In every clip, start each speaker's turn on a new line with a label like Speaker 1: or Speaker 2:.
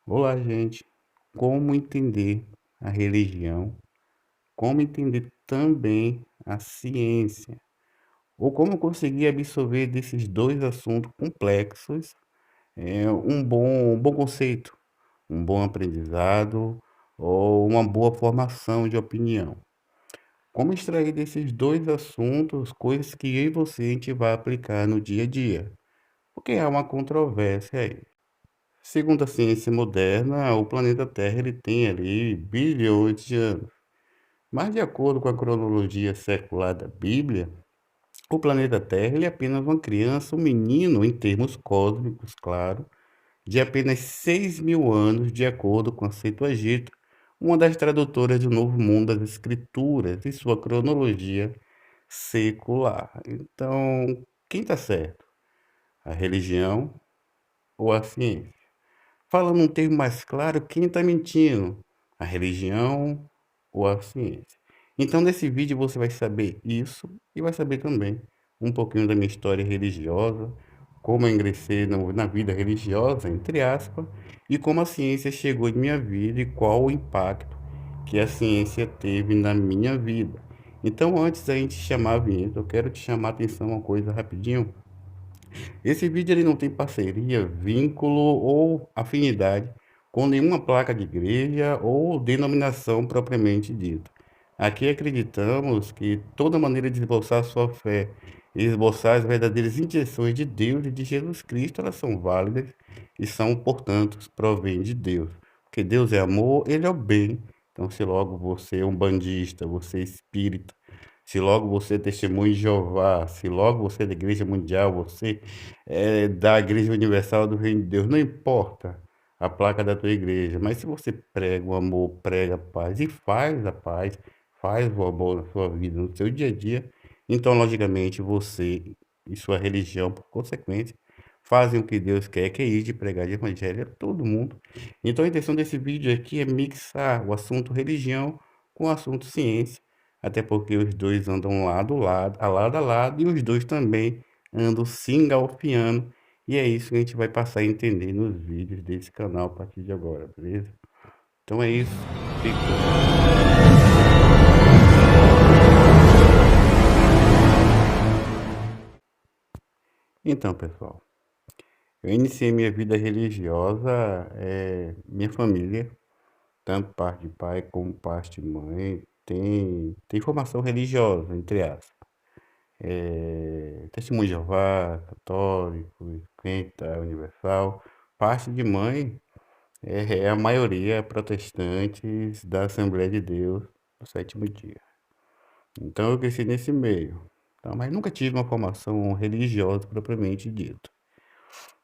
Speaker 1: Olá, gente. Como entender a religião? Como entender também a ciência? Ou como conseguir absorver desses dois assuntos complexos um bom conceito, um bom aprendizado ou uma boa formação de opinião? Como extrair desses dois assuntos coisas que eu e você a gente vai aplicar no dia a dia? Porque há uma controvérsia aí. Segundo a ciência moderna, o planeta Terra ele tem ali bilhões de anos. Mas de acordo com a cronologia secular da Bíblia, o planeta Terra ele é apenas uma criança, um menino em termos cósmicos, claro, de apenas 6.000 anos, de acordo com a Septuaginta, uma das tradutoras do Novo Mundo das Escrituras, e sua cronologia secular. Então, quem está certo? A religião ou a ciência? Falando um termo mais claro, quem está mentindo? A religião ou a ciência? Então, nesse vídeo você vai saber isso e vai saber também um pouquinho da minha história religiosa, como eu ingressei na vida religiosa, entre aspas, e como a ciência chegou em minha vida e qual o impacto que a ciência teve na minha vida. Então, antes da gente chamar a vinheta, eu quero te chamar a atenção uma coisa rapidinho. Esse vídeo ele não tem parceria, vínculo ou afinidade com nenhuma placa de igreja ou denominação propriamente dita. Aqui acreditamos que toda maneira de esboçar sua fé e esboçar as verdadeiras intenções de Deus e de Jesus Cristo, elas são válidas e são, portanto, provém de Deus. Porque Deus é amor, Ele é o bem. Então, se logo você é um bandista, você é espírita, se logo você é testemunho de Jeová, se logo você é da Igreja Mundial, você é da Igreja Universal do Reino de Deus, não importa a placa da tua igreja, mas se você prega o amor, prega a paz e faz a paz, faz o amor na sua vida, no seu dia a dia, então, logicamente, você e sua religião, por consequência, fazem o que Deus quer, que é ir de pregar de evangelho a todo mundo. Então, a intenção desse vídeo aqui é mixar o assunto religião com o assunto ciência, até porque os dois andam lado a lado, e os dois também andam se engalfinhando. E é isso que a gente vai passar a entender nos vídeos desse canal a partir de agora, beleza? Então é isso. Fique com Deus. Então, pessoal, eu iniciei minha vida religiosa, minha família, tanto parte de pai como parte de mãe, tem formação religiosa, entre aspas. Testemunho de Jeová, católico, crente da Universal. Parte de mãe é a maioria protestantes da Assembleia de Deus do sétimo dia. Então eu cresci nesse meio. Então, mas nunca tive uma formação religiosa propriamente dita.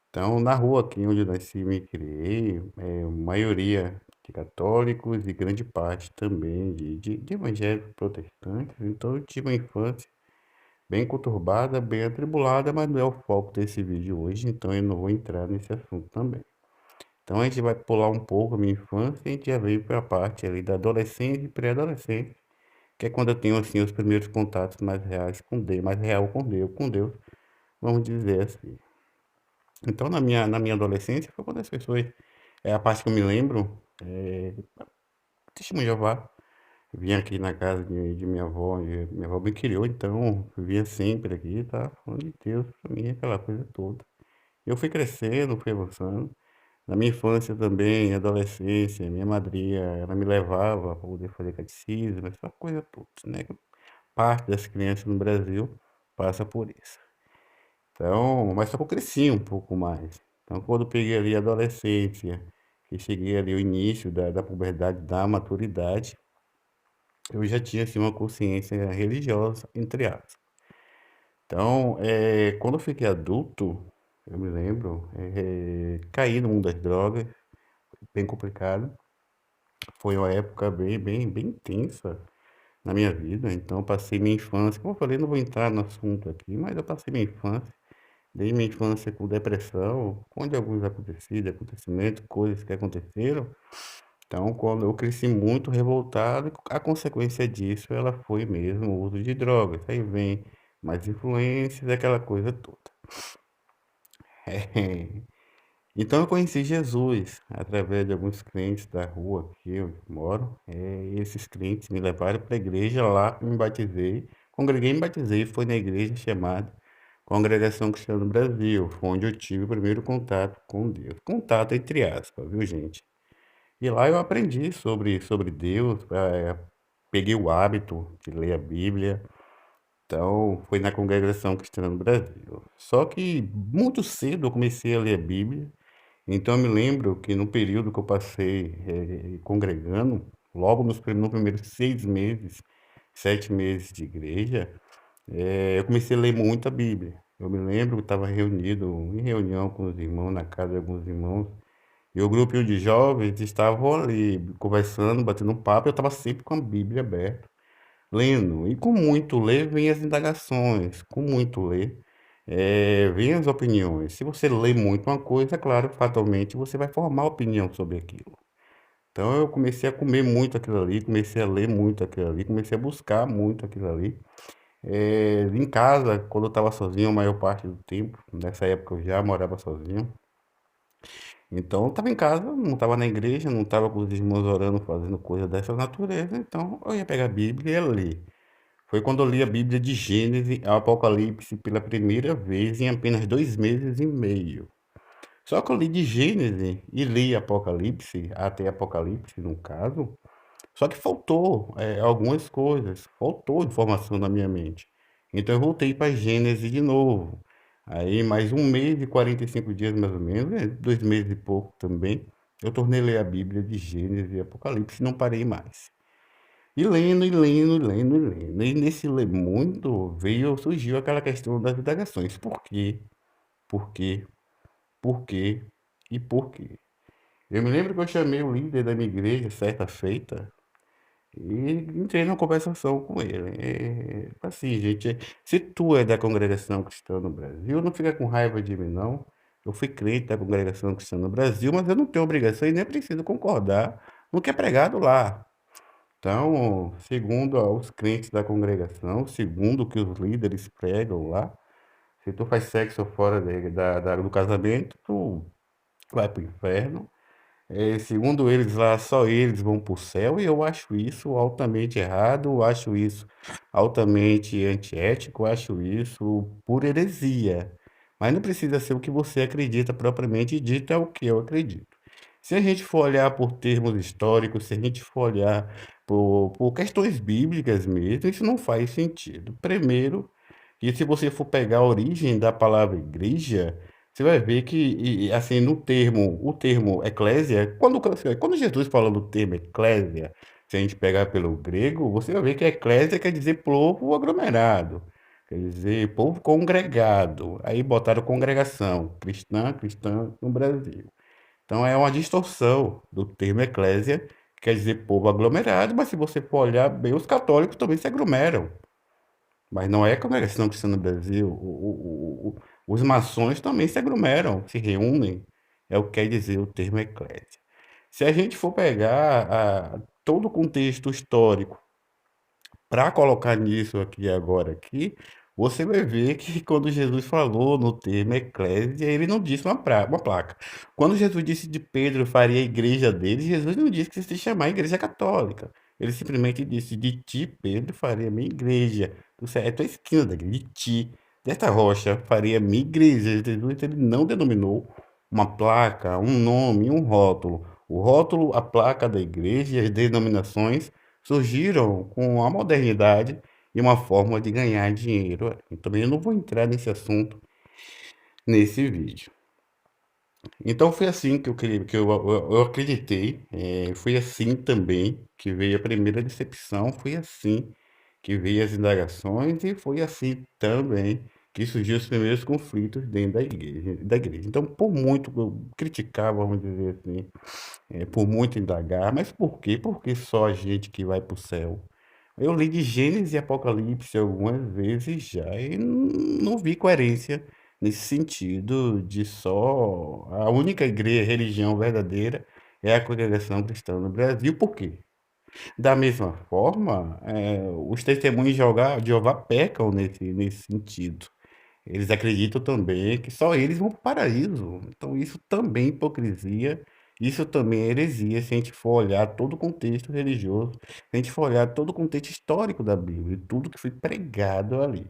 Speaker 1: Então, na rua aqui onde eu nasci e me criei, maioria de católicos e grande parte também de evangélicos protestantes. Então eu tive uma infância bem conturbada, bem atribulada, mas não é o foco desse vídeo hoje, então eu não vou entrar nesse assunto também. Então a gente vai pular um pouco a minha infância e a gente já veio para a parte ali da adolescência e pré-adolescência, que é quando eu tenho assim os primeiros contatos mais reais com Deus, mais real com Deus, vamos dizer assim. Então na minha adolescência foi quando as pessoas, é a parte que eu me lembro, testemunho de Jeová, vinha aqui na casa de minha avó, e minha avó me criou, então eu vinha sempre aqui, tá? Falando de Deus pra mim, aquela coisa toda. Eu fui crescendo, fui avançando. Na minha infância também, adolescência, minha madrinha, ela me levava para poder fazer catecismo, essa coisa toda, né? Parte das crianças no Brasil passa por isso. Então, mas só que eu cresci um pouco mais. Então, quando eu peguei ali a adolescência, que cheguei ali o início da puberdade, da maturidade, eu já tinha assim uma consciência religiosa, entre aspas. Então, quando eu fiquei adulto, eu me lembro, caí no mundo das drogas, bem complicado. Foi uma época bem intensa na minha vida. Então, eu passei minha infância, como eu falei, não vou entrar no assunto aqui, mas eu passei minha infância, desde minha infância com depressão, onde alguns acontecimentos, coisas que aconteceram. Então, quando eu cresci muito revoltado, a consequência disso, ela foi mesmo o uso de drogas. Aí vem mais influências, aquela coisa toda. Então eu conheci Jesus através de alguns crentes da rua que eu moro. Esses crentes me levaram para a igreja lá, me batizei, congreguei, me batizei, foi na igreja chamada Congregação Cristã do Brasil, foi onde eu tive o primeiro contato com Deus. Contato entre aspas, viu, gente? E lá eu aprendi sobre Deus, peguei o hábito de ler a Bíblia. Então, foi na Congregação Cristã do Brasil. Só que muito cedo eu comecei a ler a Bíblia. Então, eu me lembro que no período que eu passei congregando, logo nos primeiros 6 meses, 7 meses de igreja, eu comecei a ler muita Bíblia. Eu me lembro que estava reunido em reunião com os irmãos, na casa de alguns irmãos, e o grupo de jovens estavam ali conversando, batendo um papo, eu estava sempre com a Bíblia aberta, lendo. E com muito ler vem as indagações, com muito ler vem as opiniões. Se você lê muito uma coisa, claro, fatalmente você vai formar opinião sobre aquilo. Então eu comecei a comer muito aquilo ali, comecei a ler muito aquilo ali, comecei a buscar muito aquilo ali. Em casa, quando eu estava sozinho, a maior parte do tempo, nessa época eu já morava sozinho. Então eu estava em casa, não estava na igreja, não estava com os irmãos orando, fazendo coisa dessa natureza. Então eu ia pegar a Bíblia e ia ler. Foi quando eu li a Bíblia de Gênesis ao Apocalipse pela primeira vez em apenas 2 meses e meio. Só que eu li de Gênesis e li Apocalipse, até Apocalipse no caso, só que faltou algumas coisas, faltou informação na minha mente. Então eu voltei para Gênesis de novo. Aí mais 1 mês e 45 dias mais ou menos, 2 meses e pouco também, eu tornei a ler a Bíblia de Gênesis e Apocalipse e não parei mais. E lendo, e lendo, e lendo, e lendo. E nesse ler muito surgiu aquela questão das indagações. Por quê? Por quê? Por quê? E por quê? Eu me lembro que eu chamei o líder da minha igreja certa feita e entrei numa conversação com ele. Assim, gente, se tu é da congregação cristã no Brasil, não fica com raiva de mim, não. Eu fui crente da congregação cristã no Brasil, mas eu não tenho obrigação e nem preciso concordar no que é pregado lá. Então, segundo os crentes da congregação, segundo o que os líderes pregam lá, se tu faz sexo fora do casamento, tu vai para o inferno. Segundo eles lá, só eles vão para o céu, e eu acho isso altamente errado, eu acho isso altamente antiético, eu acho isso pura heresia. Mas não precisa ser o que você acredita propriamente dito, é o que eu acredito. Se a gente for olhar por termos históricos, se a gente for olhar por questões bíblicas mesmo, isso não faz sentido. Primeiro, que se você for pegar a origem da palavra igreja, você vai ver que, assim, no termo, o termo eclésia, quando Jesus fala do termo eclésia, se a gente pegar pelo grego, você vai ver que eclésia quer dizer povo aglomerado, quer dizer povo congregado. Aí botaram congregação, cristã, cristã no Brasil. Então é uma distorção do termo eclésia, que quer dizer povo aglomerado, mas se você for olhar bem, os católicos também se aglomeram. Mas não é a congregação cristã no Brasil. Os maçons também se aglomeram, se reúnem. É o que quer dizer o termo eclésia. Se a gente for pegar todo o contexto histórico para colocar nisso aqui agora aqui, você vai ver que quando Jesus falou no termo eclésia, ele não disse uma placa. Quando Jesus disse de Pedro faria a igreja dele, Jesus não disse que se chamar igreja católica. Ele simplesmente disse de ti, Pedro, faria minha igreja. Do certo, a esquina da igreja, de ti, desta rocha, faria minha igreja. Jesus ele não denominou uma placa, um nome, um rótulo. O rótulo, a placa da igreja e as denominações surgiram com a modernidade e uma forma de ganhar dinheiro. E também eu não vou entrar nesse assunto nesse vídeo. Então foi assim que eu acreditei, foi assim também que veio a primeira decepção, foi assim que veio as indagações e foi assim também que surgiu os primeiros conflitos dentro da igreja. Então, por muito que eu criticar, vamos dizer assim, por muito indagar, mas por quê? Porque só a gente que vai para o céu. Eu li de Gênesis e Apocalipse algumas vezes já e não vi coerência nesse sentido de só a única igreja, religião verdadeira é a congregação cristã no Brasil. Por quê? Da mesma forma, os testemunhos de Jeová pecam nesse sentido. Eles acreditam também que só eles vão para o paraíso. Então, isso também é hipocrisia, isso também é heresia, se a gente for olhar todo o contexto religioso, se a gente for olhar todo o contexto histórico da Bíblia, e tudo que foi pregado ali.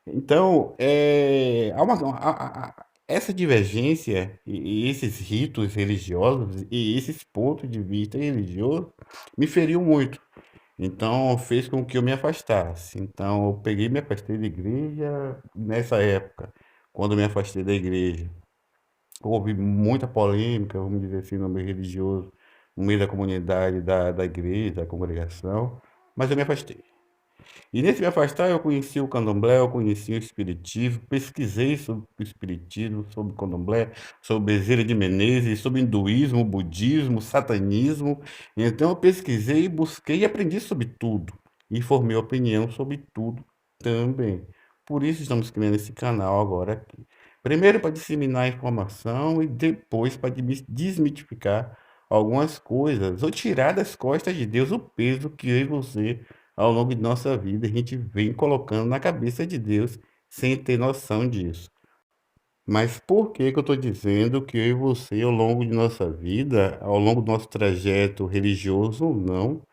Speaker 1: Então, essa divergência e esses ritos religiosos e esses pontos de vista religiosos me feriu muito. Então, fez com que eu me afastasse. Então, eu peguei e me afastei da igreja nessa época. Quando eu me afastei da igreja, houve muita polêmica, vamos dizer assim, no meio religioso, no meio da comunidade da igreja, da congregação, mas eu me afastei. E nesse me afastar, eu conheci o candomblé, eu conheci o espiritismo, pesquisei sobre o espiritismo, sobre o candomblé, sobre Bezerra de Menezes, sobre hinduísmo, budismo, satanismo. Então eu pesquisei, busquei e aprendi sobre tudo. E formei opinião sobre tudo também. Por isso estamos criando esse canal agora aqui. Primeiro para disseminar informação e depois para desmitificar algumas coisas, ou tirar das costas de Deus o peso que eu e você ao longo de nossa vida, a gente vem colocando na cabeça de Deus sem ter noção disso. Mas por que que eu estou dizendo que eu e você, ao longo de nossa vida, ao longo do nosso trajeto religioso ou não,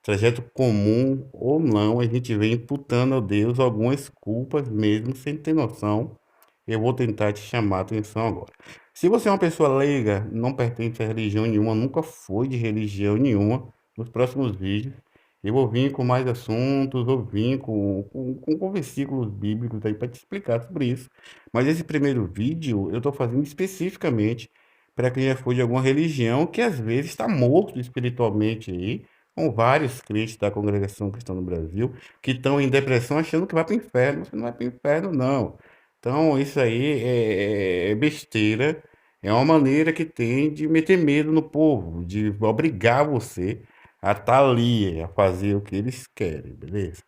Speaker 1: trajeto comum ou não, a gente vem imputando a Deus algumas culpas mesmo sem ter noção. Eu vou tentar te chamar a atenção agora. Se você é uma pessoa leiga, não pertence a religião nenhuma, nunca foi de religião nenhuma, nos próximos vídeos eu vou vir com mais assuntos, vou vir com versículos bíblicos aí para te explicar sobre isso. Mas esse primeiro vídeo eu estou fazendo especificamente para quem já foi de alguma religião que às vezes está morto espiritualmente aí, com vários crentes da congregação cristã no Brasil que estão em depressão achando que vai para o inferno. Você não vai para o inferno, não. Então, isso aí é besteira, é uma maneira que tem de meter medo no povo, de obrigar você a estar ali, a fazer o que eles querem, beleza?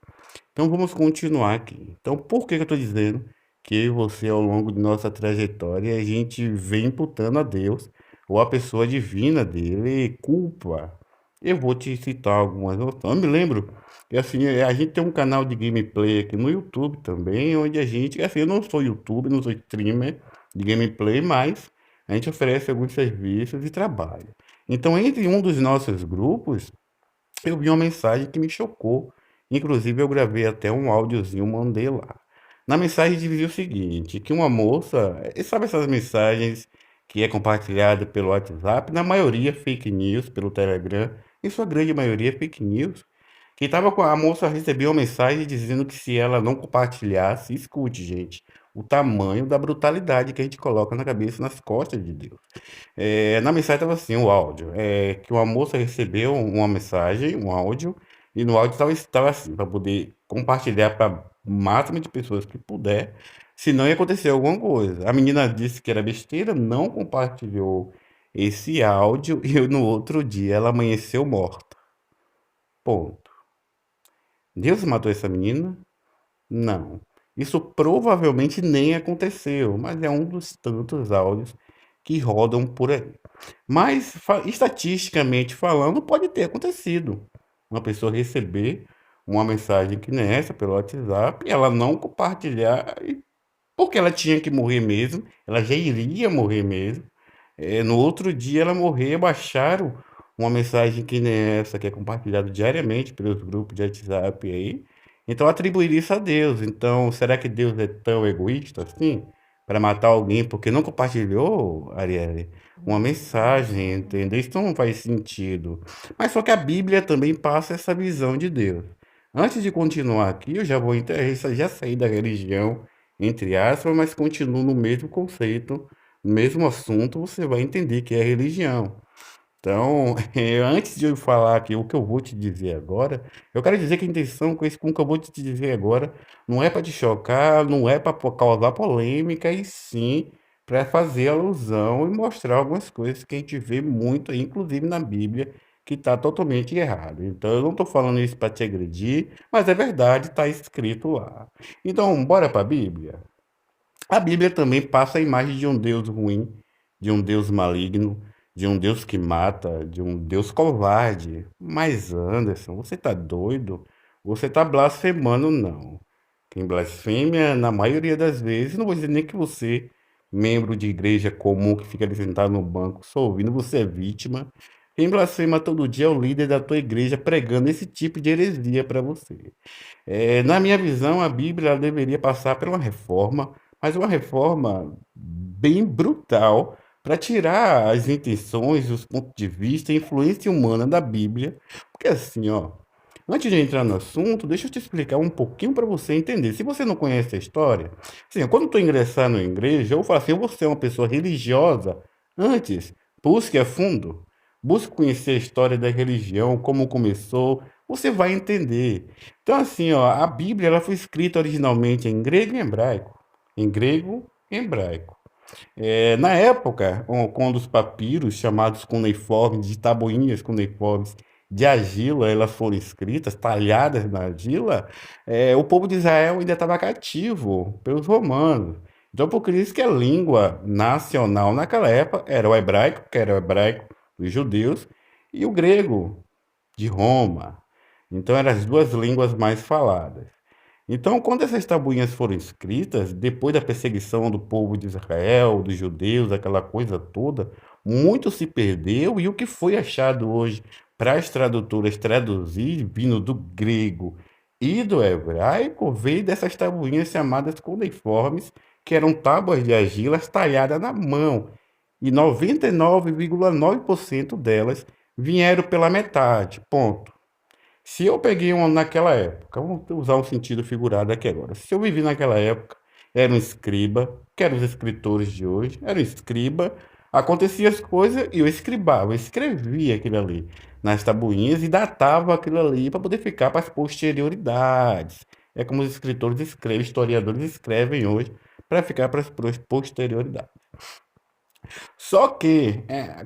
Speaker 1: Então vamos continuar aqui. Então, por que que eu estou dizendo que eu e você, ao longo de nossa trajetória, a gente vem imputando a Deus ou a pessoa divina dele culpa? Eu vou te citar algumas noções. Eu me lembro que assim, a gente tem um canal de gameplay aqui no YouTube também, onde a gente, assim, eu não sou YouTuber, não sou streamer de gameplay, mas a gente oferece alguns serviços e trabalha. Então, entre um dos nossos grupos, eu vi uma mensagem que me chocou. Inclusive, eu gravei até um áudiozinho, mandei lá. Na mensagem dizia o seguinte, que uma moça, sabe essas mensagens que é compartilhada pelo WhatsApp, na maioria fake news, pelo Telegram, em sua grande maioria fake news, que tava com a moça recebeu uma mensagem dizendo que se ela não compartilhasse, escute, gente, o tamanho da brutalidade que a gente coloca na cabeça, e nas costas de Deus. Na mensagem estava assim, o áudio, que uma moça recebeu uma mensagem, um áudio, e no áudio estava assim, para poder compartilhar para o máximo de pessoas que puder, senão ia acontecer alguma coisa. A menina disse que era besteira, não compartilhou esse áudio, e no outro dia ela amanheceu morta. Ponto. Deus matou essa menina? Não. Isso provavelmente nem aconteceu, mas é um dos tantos áudios que rodam por aí. Mas, estatisticamente falando, pode ter acontecido. Uma pessoa receber uma mensagem que nem essa pelo WhatsApp, e ela não compartilhar, porque ela tinha que morrer mesmo, ela já iria morrer mesmo. No outro dia ela morrer, baixaram uma mensagem que nem essa, que é compartilhada diariamente pelos grupos de WhatsApp aí. Então atribuir isso a Deus. Então, será que Deus é tão egoísta assim? Para matar alguém porque não compartilhou, Arielle, uma mensagem, entendeu? Isso não faz sentido. Mas só que a Bíblia também passa essa visão de Deus. Antes de continuar aqui, eu já vou já sair da religião, entre aspas, mas continuo no mesmo conceito, no mesmo assunto, você vai entender que é religião. Então, antes de eu falar aqui o que eu vou te dizer agora, eu quero dizer que a intenção com o que eu vou te dizer agora não é para te chocar, não é para causar polêmica, e sim para fazer alusão e mostrar algumas coisas que a gente vê muito aí, inclusive na Bíblia, que está totalmente errado. Então, eu não estou falando isso para te agredir, mas é verdade, está escrito lá. Então, bora para a Bíblia? A Bíblia também passa a imagem de um Deus ruim, de um Deus maligno, de um Deus que mata, de um Deus covarde. Mas, Anderson, você tá doido? Você tá blasfemando, não. Quem blasfêmia, na maioria das vezes, não vou dizer nem que você, membro de igreja comum que fica ali sentado no banco só ouvindo, você é vítima. Quem blasfema todo dia é o líder da tua igreja pregando esse tipo de heresia para você. Na minha visão, a Bíblia ela deveria passar por uma reforma, mas uma reforma bem brutal para tirar as intenções, os pontos de vista, a influência humana da Bíblia. Porque assim, ó, antes de entrar no assunto, deixa eu te explicar um pouquinho para você entender. Se você não conhece a história, assim, quando tu ingressar na igreja, eu falo assim, você é uma pessoa religiosa, antes, busque a fundo, busque conhecer a história da religião, como começou, você vai entender. Então, assim, ó, a Bíblia ela foi escrita originalmente em grego e hebraico. Em grego e hebraico. Na época, quando os papiros, chamados cuneiformes, de tabuinhas cuneiformes de argila, elas foram escritas, talhadas na argila, o povo de Israel ainda estava cativo pelos romanos. Então, por isso que a língua nacional naquela época era o hebraico, que era o hebraico dos judeus, e o grego, de Roma. Então, eram as duas línguas mais faladas. Então, quando essas tabuinhas foram escritas, depois da perseguição do povo de Israel, dos judeus, aquela coisa toda, muito se perdeu e o que foi achado hoje para as tradutoras traduzir, vindo do grego e do hebraico, veio dessas tabuinhas chamadas cuneiformes, que eram tábuas de argilas talhadas na mão. E 99,9% delas vieram pela metade. Ponto. Se eu peguei uma naquela época, vamos usar um sentido figurado aqui agora. Se eu vivi naquela época, era um escriba, que eram os escritores de hoje, era um escriba, acontecia as coisas e eu escribava, eu escrevia aquilo ali nas tabuinhas e datava aquilo ali para poder ficar para as posterioridades. É como os escritores escrevem, historiadores escrevem hoje para ficar para as posterioridades. Só que,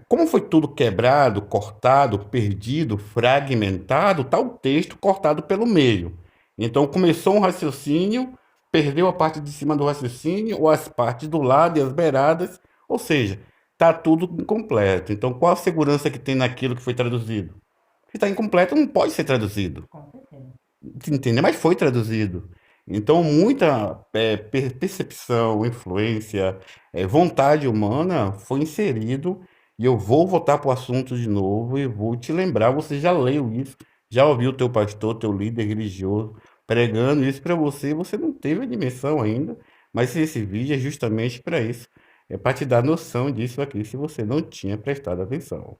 Speaker 1: como foi tudo quebrado, cortado, perdido, fragmentado, tá o texto cortado pelo meio. Então começou um raciocínio, perdeu a parte de cima do raciocínio, ou as partes do lado e as beiradas, ou seja, tá tudo incompleto. Então qual a segurança que tem naquilo que foi traduzido? Se está incompleto, não pode ser traduzido. Entender, mas foi traduzido. Então, muita percepção, influência, vontade humana foi inserido, e eu vou voltar para o assunto de novo e vou te lembrar, você já leu isso, já ouviu o teu pastor, teu líder religioso pregando isso para você, e você não teve a dimensão ainda, mas esse vídeo é justamente para isso, é para te dar noção disso aqui, se você não tinha prestado atenção.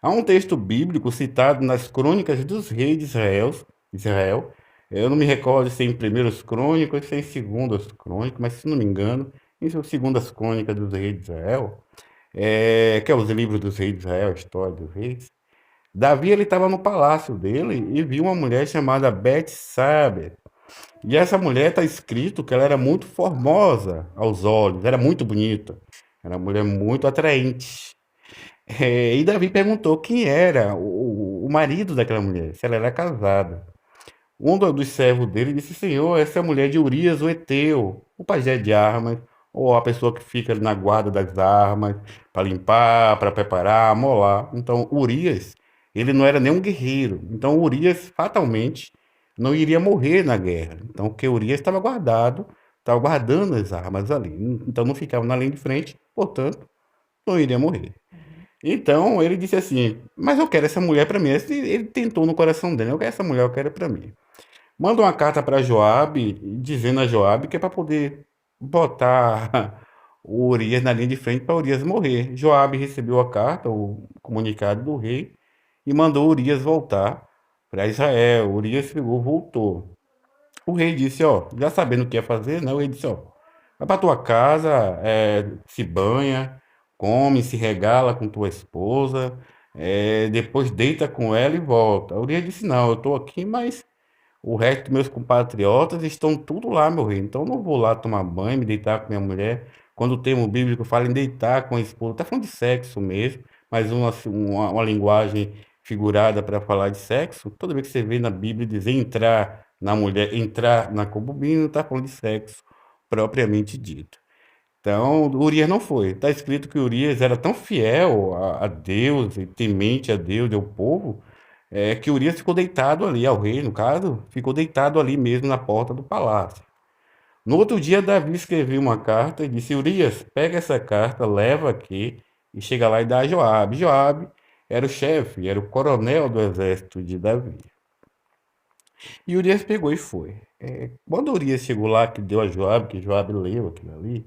Speaker 1: Há um texto bíblico citado nas Crônicas dos Reis de Israel. Eu não me recordo se é em Primeiras Crônicas, se é em Segundas Crônicas, mas se não me engano, em Segundas Crônicas dos Reis de Israel, que é os livros dos Reis de Israel, a história dos reis. Davi ele estava no palácio dele e viu uma mulher chamada Betsabe. E essa mulher está escrito que ela era muito formosa aos olhos, era muito bonita, era uma mulher muito atraente. E Davi perguntou quem era o marido daquela mulher, se ela era casada. Um dos servos dele disse: Senhor, essa é a mulher de Urias, o Eteu, o pajé de armas, ou a pessoa que fica na guarda das armas, para limpar, para preparar, molar. Então, Urias, ele não era nem um guerreiro. Então, Urias, fatalmente, não iria morrer na guerra. Então, porque Urias estava guardando as armas ali. Então, não ficava na linha de frente, portanto, não iria morrer. Então ele disse assim: Mas eu quero essa mulher para mim. Ele tentou no coração dele: Eu quero essa mulher, eu quero para mim. Manda uma carta para Joabe, dizendo a Joabe que é para poder botar o Urias na linha de frente para Urias morrer. Joabe recebeu a carta, o comunicado do rei, e mandou Urias voltar para Israel. Urias pegou, voltou. O rei disse: Ó, já sabendo o que ia fazer, né? O rei disse: Ó, vai para tua casa, se banha, come, se regala com tua esposa, depois deita com ela e volta. O rei disse: Não, eu estou aqui, mas o resto dos meus compatriotas estão tudo lá, meu rei. Então eu não vou lá tomar banho, me deitar com minha mulher. Quando o termo bíblico fala em deitar com a esposa, está falando de sexo mesmo, mas uma linguagem figurada para falar de sexo. Toda vez que você vê na Bíblia dizer entrar na mulher, entrar na concubina, está falando de sexo propriamente dito. Então, Urias não foi. Está escrito que Urias era tão fiel a Deus e temente a Deus e ao povo, que Urias ficou deitado ali, ao rei, no caso, ficou deitado ali mesmo na porta do palácio. No outro dia, Davi escreveu uma carta e disse: Urias, pega essa carta, leva aqui e chega lá e dá a Joabe. Joabe era o chefe, era o coronel do exército de Davi. E Urias pegou e foi. Quando Urias chegou lá, que deu a Joabe, que Joabe leu aquilo ali,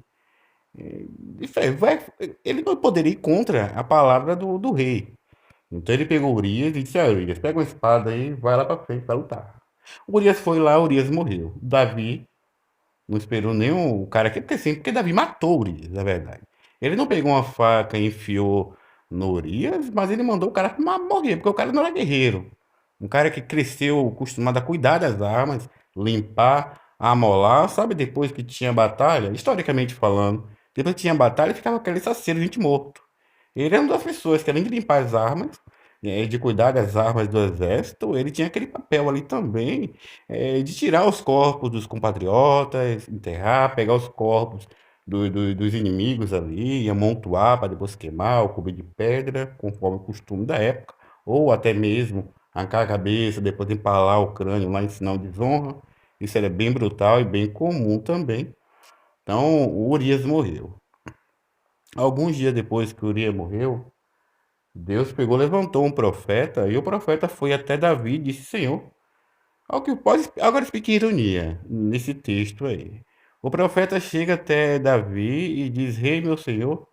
Speaker 1: ele não poderia ir contra a palavra do rei. Então ele pegou Urias e disse: Urias, pega uma espada aí, vai lá pra frente pra lutar. Urias foi lá, Urias morreu. Davi não esperou nem o cara aqui, porque assim, porque Davi matou o Urias, na verdade. Ele não pegou uma faca e enfiou no Urias, mas ele mandou o cara morrer, porque o cara não era guerreiro. Um cara que cresceu acostumado a cuidar das armas, limpar, amolar, sabe? Depois que tinha batalha, historicamente falando, depois que tinha batalha, ficava aquele saceiro, gente morto. Ele era uma das pessoas que, além de limpar as armas, de cuidar das armas do exército, ele tinha aquele papel ali também, de tirar os corpos dos compatriotas, enterrar, pegar os corpos dos inimigos ali, amontoar para depois queimar ou cobrir de pedra, conforme o costume da época, ou até mesmo arrancar a cabeça, depois empalar o crânio lá em sinal de desonra. Isso era bem brutal e bem comum também. Então, o Urias morreu. Alguns dias depois que Urias morreu, Deus pegou, levantou um profeta, e o profeta foi até Davi e disse: Senhor, agora explique ironia nesse texto aí. O profeta chega até Davi e diz: Rei, meu senhor,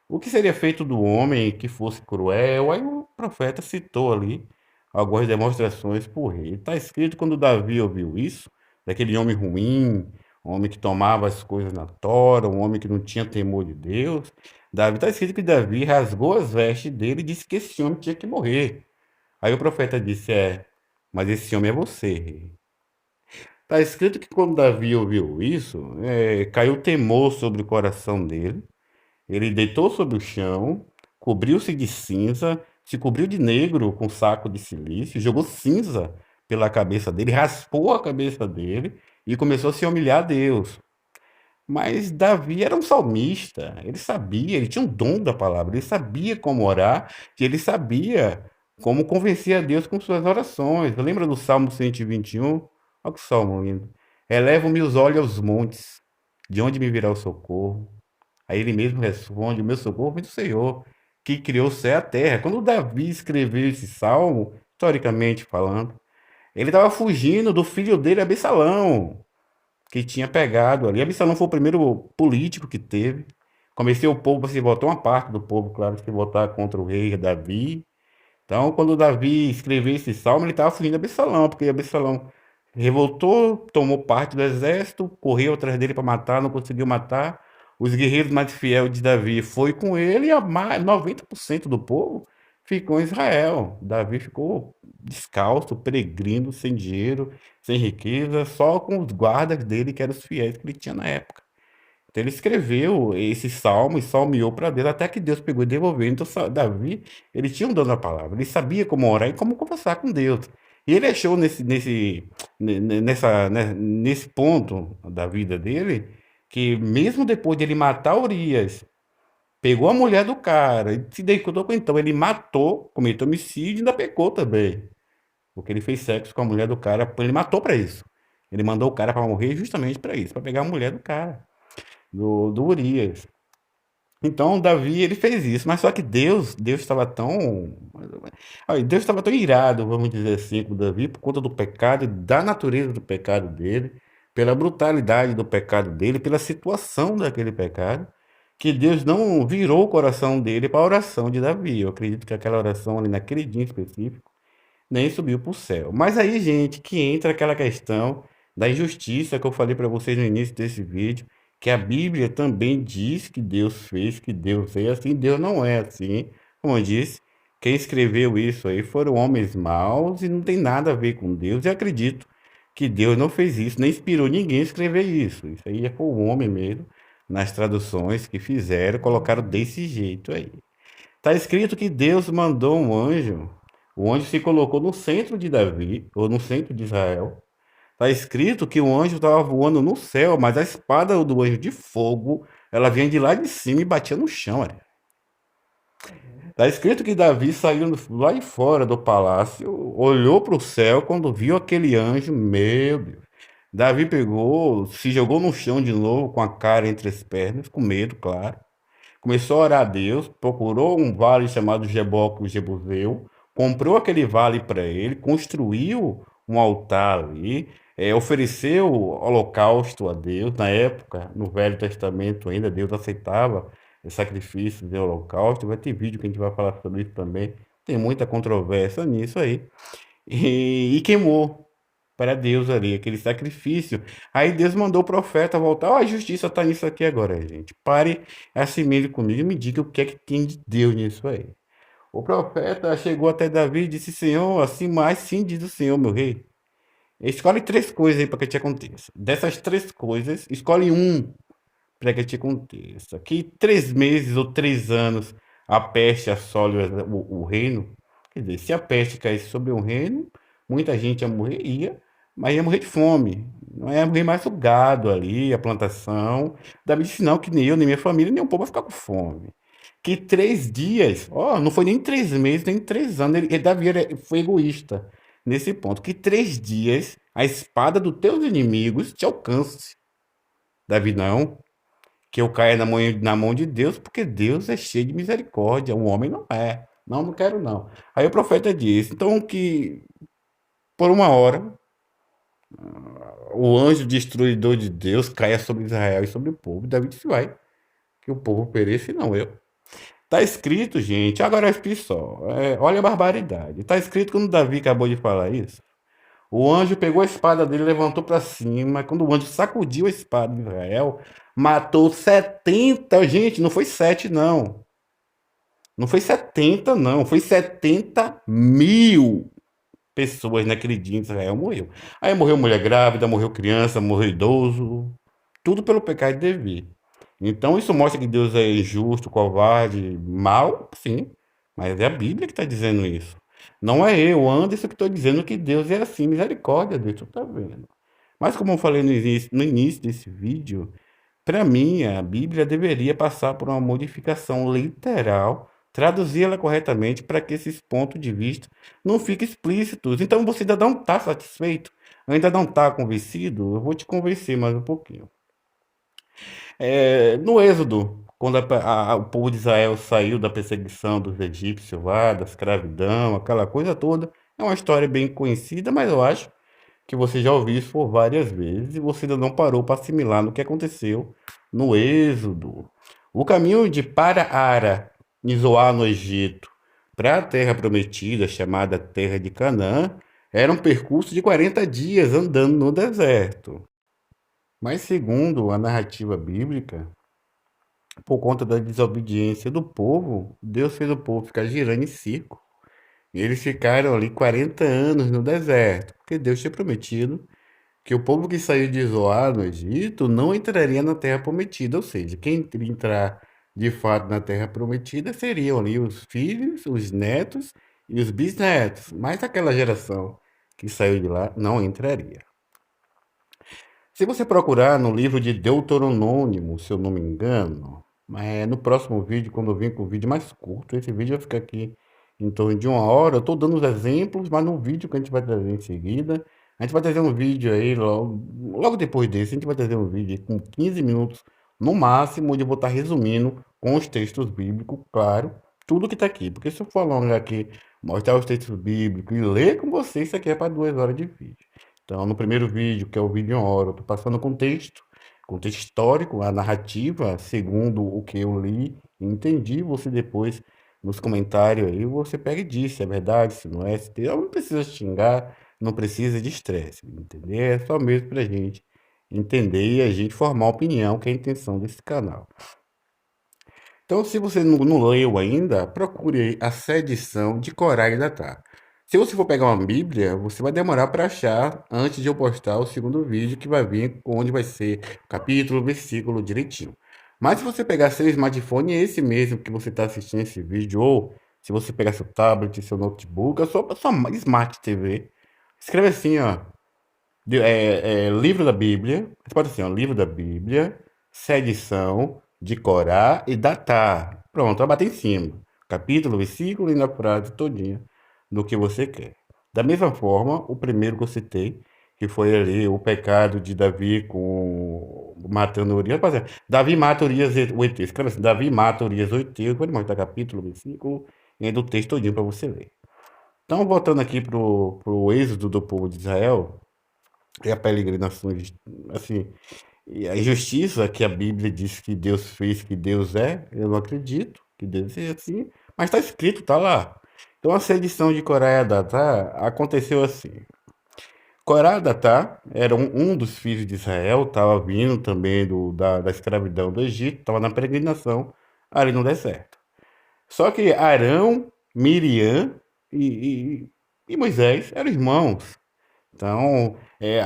Speaker 1: o que seria feito do homem que fosse cruel? Aí o profeta citou ali algumas demonstrações por rei. Está escrito quando Davi ouviu isso, daquele homem ruim, um homem que tomava as coisas na tora, um homem que não tinha temor de Deus. Davi está escrito que Davi rasgou as vestes dele e disse que esse homem tinha que morrer. Aí o profeta disse: mas esse homem é você, rei. Está escrito que quando Davi ouviu isso, caiu temor sobre o coração dele. Ele deitou sobre o chão, cobriu-se de cinza, se cobriu de negro com saco de cilício, jogou cinza pela cabeça dele, raspou a cabeça dele e começou a se humilhar a Deus. Mas Davi era um salmista, ele sabia, ele tinha um dom da palavra, ele sabia como orar, e ele sabia como convencer a Deus com suas orações. Lembra do Salmo 121? Olha que salmo lindo. Eleva-me os olhos aos montes, de onde me virá o socorro? Aí ele mesmo responde: o meu socorro vem do Senhor, que criou o céu e a terra. Quando Davi escreveu esse salmo, historicamente falando, ele estava fugindo do filho dele, Absalão, que tinha pegado ali. Absalão foi o primeiro político que teve. Comecei o povo a se votar, uma parte do povo, claro, se votar contra o rei Davi. Então, quando Davi escreveu esse salmo, ele estava fugindo de Absalão, porque Absalão revoltou, tomou parte do exército, correu atrás dele para matar, não conseguiu matar. Os guerreiros mais fiéis de Davi foi com ele e 90% do povo ficou em Israel. Davi ficou descalço, peregrino, sem dinheiro, sem riqueza, só com os guardas dele, que eram os fiéis que ele tinha na época. Então ele escreveu esse salmo e salmiou para Deus, até que Deus pegou e devolveu. Então Davi, ele tinha um dom da palavra, ele sabia como orar e como conversar com Deus. E ele achou nesse ponto da vida dele, que mesmo depois de ele matar Urias, pegou a mulher do cara e se deitou com então, ele matou, cometeu homicídio e ainda pecou também. Porque ele fez sexo com a mulher do cara, ele matou para isso. Ele mandou o cara para morrer justamente para isso, para pegar a mulher do cara, do Urias. Então Davi ele fez isso, mas só que Deus estava tão, Deus estava tão irado, vamos dizer assim, com Davi por conta do pecado, da natureza do pecado dele, pela brutalidade do pecado dele, pela situação daquele pecado, que Deus não virou o coração dele para a oração de Davi. Eu acredito que aquela oração ali naquele dia em específico nem subiu para o céu. Mas aí, gente, que entra aquela questão da injustiça que eu falei para vocês no início desse vídeo, que a Bíblia também diz que Deus fez, que Deus é assim, Deus não é assim. Como eu disse, quem escreveu isso aí foram homens maus e não tem nada a ver com Deus. E acredito que Deus não fez isso, nem inspirou ninguém a escrever isso. Isso aí é por um homem mesmo, nas traduções que fizeram, colocaram desse jeito aí. Está escrito que Deus mandou um anjo. O anjo se colocou no centro de Davi, ou no centro de Israel. Está escrito que o anjo estava voando no céu, mas a espada do anjo de fogo, ela vinha de lá de cima e batia no chão. Está escrito que Davi saiu lá de fora do palácio, olhou para o céu, quando viu aquele anjo, meu Deus. Davi pegou, se jogou no chão de novo, com a cara entre as pernas, com medo, claro. Começou a orar a Deus, procurou um vale chamado Jeboque Jebuseu, comprou aquele vale para ele, construiu um altar ali, ofereceu holocausto a Deus. Na época, no Velho Testamento ainda, Deus aceitava sacrifícios de holocausto. Vai ter vídeo que a gente vai falar sobre isso também. Tem muita controvérsia nisso aí. E queimou para Deus ali, aquele sacrifício. Aí Deus mandou o profeta voltar. Ó, a justiça está nisso aqui agora, gente. Pare, assimile comigo e me diga o que é que tem de Deus nisso aí. O profeta chegou até Davi e disse: Senhor, assim mais sim diz o Senhor, meu rei. Escolhe três coisas aí para que te aconteça. Dessas três coisas, escolhe um para que te aconteça. Que 3 meses ou 3 anos a peste assole o reino. Quer dizer, se a peste caísse sobre o reino, muita gente ia morrer, mas ia morrer de fome. Não ia morrer mais o gado ali, a plantação. Davi disse, não, que nem eu, nem minha família, nem o povo vai ficar com fome. Que 3 dias, ó, não foi nem 3 meses, nem 3 anos. Davi foi egoísta nesse ponto. Que 3 dias a espada dos teus inimigos te alcance. Davi, não que eu caia na mão de Deus, porque Deus é cheio de misericórdia, o homem não é. Não, não quero não. Aí o profeta disse, então que por uma hora o anjo destruidor de Deus caia sobre Israel e sobre o povo. Davi disse, vai, que o povo pereça e não eu. Tá escrito, gente, agora é só, olha a barbaridade. Tá escrito quando Davi acabou de falar isso. O anjo pegou a espada dele, levantou para cima. Quando o anjo sacudiu a espada de Israel, matou 70. Gente, não foi 7, não. Não foi 70, não. Foi 70.000 pessoas naquele dia em Israel morreu. Aí morreu mulher grávida, morreu criança, morreu idoso. Tudo pelo pecado de Davi. Então isso mostra que Deus é injusto, covarde, mau, sim. Mas é a Bíblia que está dizendo isso. Não é eu, Anderson, que estou dizendo que Deus é assim, misericórdia, Deus, tu está vendo. Mas como eu falei no início desse vídeo, para mim, a Bíblia deveria passar por uma modificação literal, traduzir ela corretamente para que esses pontos de vista não fiquem explícitos. Então você ainda não está satisfeito? Ainda não está convencido? Eu vou te convencer mais um pouquinho. No Êxodo, quando o povo de Israel saiu da perseguição dos egípcios lá, da escravidão, aquela coisa toda, é uma história bem conhecida, mas eu acho que você já ouviu isso por várias vezes e você ainda não parou para assimilar no que aconteceu no Êxodo. O caminho de Para-Ara, em Zoar, no Egito, para a terra prometida, chamada Terra de Canaã, era um percurso de 40 dias andando no deserto. Mas, segundo a narrativa bíblica, por conta da desobediência do povo, Deus fez o povo ficar girando em circo. E eles ficaram ali 40 anos no deserto, porque Deus tinha prometido que o povo que saiu de Zoar no Egito não entraria na terra prometida, ou seja, quem iria entrar de fato na terra prometida seriam ali os filhos, os netos e os bisnetos, mas aquela geração que saiu de lá não entraria. Se você procurar no livro de Deuteronômio, se eu não me engano, no próximo vídeo, quando eu vim com o vídeo mais curto, esse vídeo vai ficar aqui em torno de 1 hora. Eu estou dando os exemplos, mas no vídeo que a gente vai trazer em seguida, a gente vai trazer um vídeo aí, logo depois desse, a gente vai trazer um vídeo aí com 15 minutos no máximo, onde eu vou estar resumindo com os textos bíblicos, claro, tudo que está aqui. Porque se eu falando aqui, mostrar os textos bíblicos e ler com você, isso aqui é para 2 horas de vídeo. Então, no primeiro vídeo, que é o vídeo em 1 hora, eu estou passando contexto histórico, a narrativa, segundo o que eu li e entendi. Você depois, nos comentários aí, você pega e diz se é verdade, se não é, se tem. Não precisa xingar, não precisa de estresse, entendeu? É só mesmo para a gente entender e a gente formar opinião, que é a intenção desse canal. Então, se você não leu ainda, procure aí a sedição de Corá e Datar. Se você for pegar uma Bíblia, você vai demorar para achar antes de eu postar o segundo vídeo, que vai vir onde vai ser capítulo, versículo direitinho. Mas se você pegar seu smartphone, é esse mesmo que você está assistindo esse vídeo, ou se você pegar seu tablet, seu notebook, a sua Smart TV, escreve assim, ó, livro da Bíblia, você pode assim, ó, livro da Bíblia, sedição de Corá e datar. Pronto, vai bater em cima. Capítulo, versículo e na frase todinha do que você quer. Da mesma forma, o primeiro que eu citei, que foi ali o pecado de Davi com matando Urias. Por exemplo, Davi mata Urias o Eteu. Escreve assim, Davi mata Urias o Eteu. Vou mostrar capítulo, versículo, e do texto todinho para você ler. Então, voltando aqui pro êxodo do povo de Israel, e a peregrinação, assim, e a injustiça que a Bíblia diz que Deus fez, que Deus é, eu não acredito que Deus seja assim, mas está escrito, está lá. Então, a sedição de Corá e Adatá aconteceu assim. Corá e Adatá era um dos filhos de Israel, estava vindo também da escravidão do Egito, estava na peregrinação ali no deserto. Só que Arão, Miriam e Moisés eram irmãos. Então,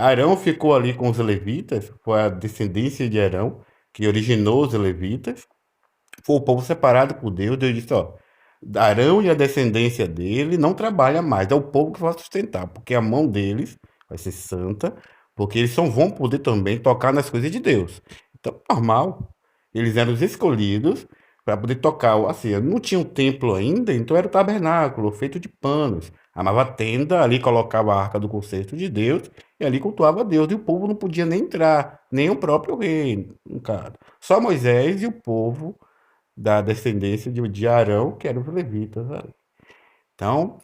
Speaker 1: Arão ficou ali com os levitas, foi a descendência de Arão que originou os levitas, foi o povo separado por Deus. Deus disse: ó, Arão e a descendência dele não trabalha mais, é o povo que vai sustentar, porque a mão deles vai ser santa, porque eles só vão poder também tocar nas coisas de Deus. Então, normal, eles eram os escolhidos para poder tocar. Assim, não tinha um templo ainda, então era o tabernáculo feito de panos. Amava a tenda, ali colocava a arca do concerto de Deus e ali cultuava a Deus. E o povo não podia nem entrar, nem o próprio rei, no caso. Só Moisés e o povo da descendência de Arão, que eram os levitas ali. Então,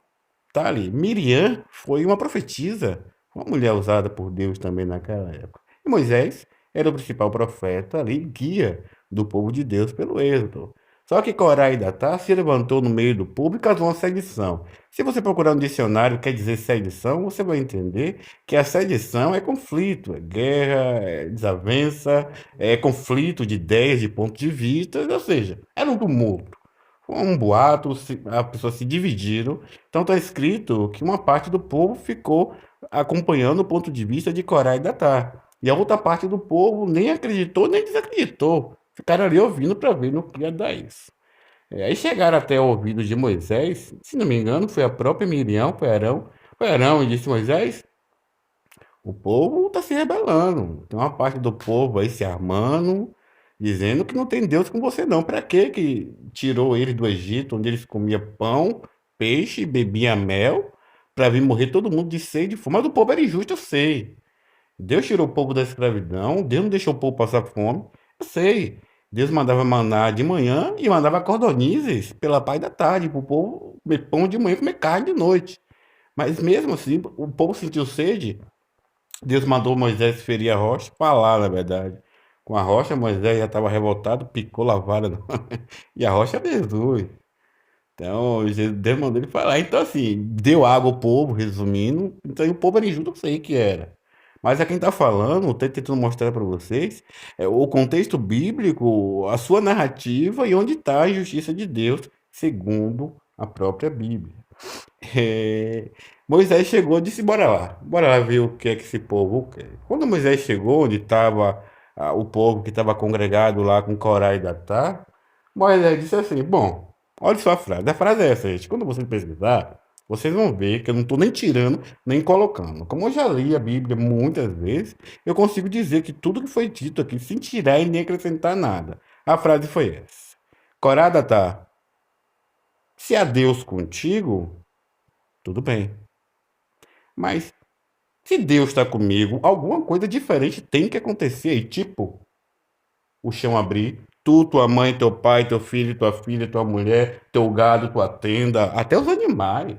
Speaker 1: tá ali. Miriam foi uma profetisa, uma mulher usada por Deus também naquela época. E Moisés era o principal profeta ali, guia do povo de Deus pelo êxodo. Só que Corá e Datá se levantou no meio do povo e causou uma sedição. Se você procurar no dicionário quer dizer sedição, você vai entender que a sedição é conflito, é guerra, é desavença, é conflito de ideias, de pontos de vista, ou seja, era um tumulto. Foi um boato, as pessoas se dividiram. Então está escrito que uma parte do povo ficou acompanhando o ponto de vista de Corá e Datá. E a outra parte do povo nem acreditou, nem desacreditou. Ficaram ali ouvindo para ver no que ia dar isso. Aí chegaram até o ouvido de Moisés, se não me engano, foi a própria Miriam, foi Arão e disse: Moisés, o povo está se rebelando. Tem uma parte do povo aí se armando, dizendo que não tem Deus com você não. Para que tirou eles do Egito, onde eles comiam pão, peixe, bebia mel, para vir morrer todo mundo de sede e de fome? Mas o povo era injusto, eu sei. Deus tirou o povo da escravidão, Deus não deixou o povo passar fome, eu sei. Deus mandava maná de manhã e mandava cordonizes pela parte da tarde, para o povo comer pão de manhã e comer carne de noite. Mas mesmo assim, o povo sentiu sede. Deus mandou Moisés ferir a rocha, falar, na verdade. Com a rocha, Moisés já estava revoltado, picou a vara e a rocha é Jesus. Então, Deus mandou ele falar. Então, assim, deu água ao povo, resumindo. Então, o povo era injusto, eu sei que era. Mas a quem está falando, estou tentando mostrar para vocês, o contexto bíblico, a sua narrativa e onde está a justiça de Deus, segundo a própria Bíblia. É, Moisés chegou e disse: bora lá ver o que é que esse povo quer. Quando Moisés chegou, onde estava o povo que estava congregado lá com Corá e Datá, Moisés disse assim: bom, olha só a frase é essa, gente. Quando vocês pesquisar, vocês vão ver que eu não estou nem tirando nem colocando. Como eu já li a Bíblia muitas vezes, eu consigo dizer que tudo que foi dito aqui, sem tirar e nem acrescentar nada. A frase foi essa: Corá e Datá, se há Deus contigo, tudo bem. Mas se Deus está comigo, alguma coisa diferente tem que acontecer. E tipo, o chão abrir, tu, tua mãe, teu pai, teu filho, tua filha, tua mulher, teu gado, tua tenda, até os animais.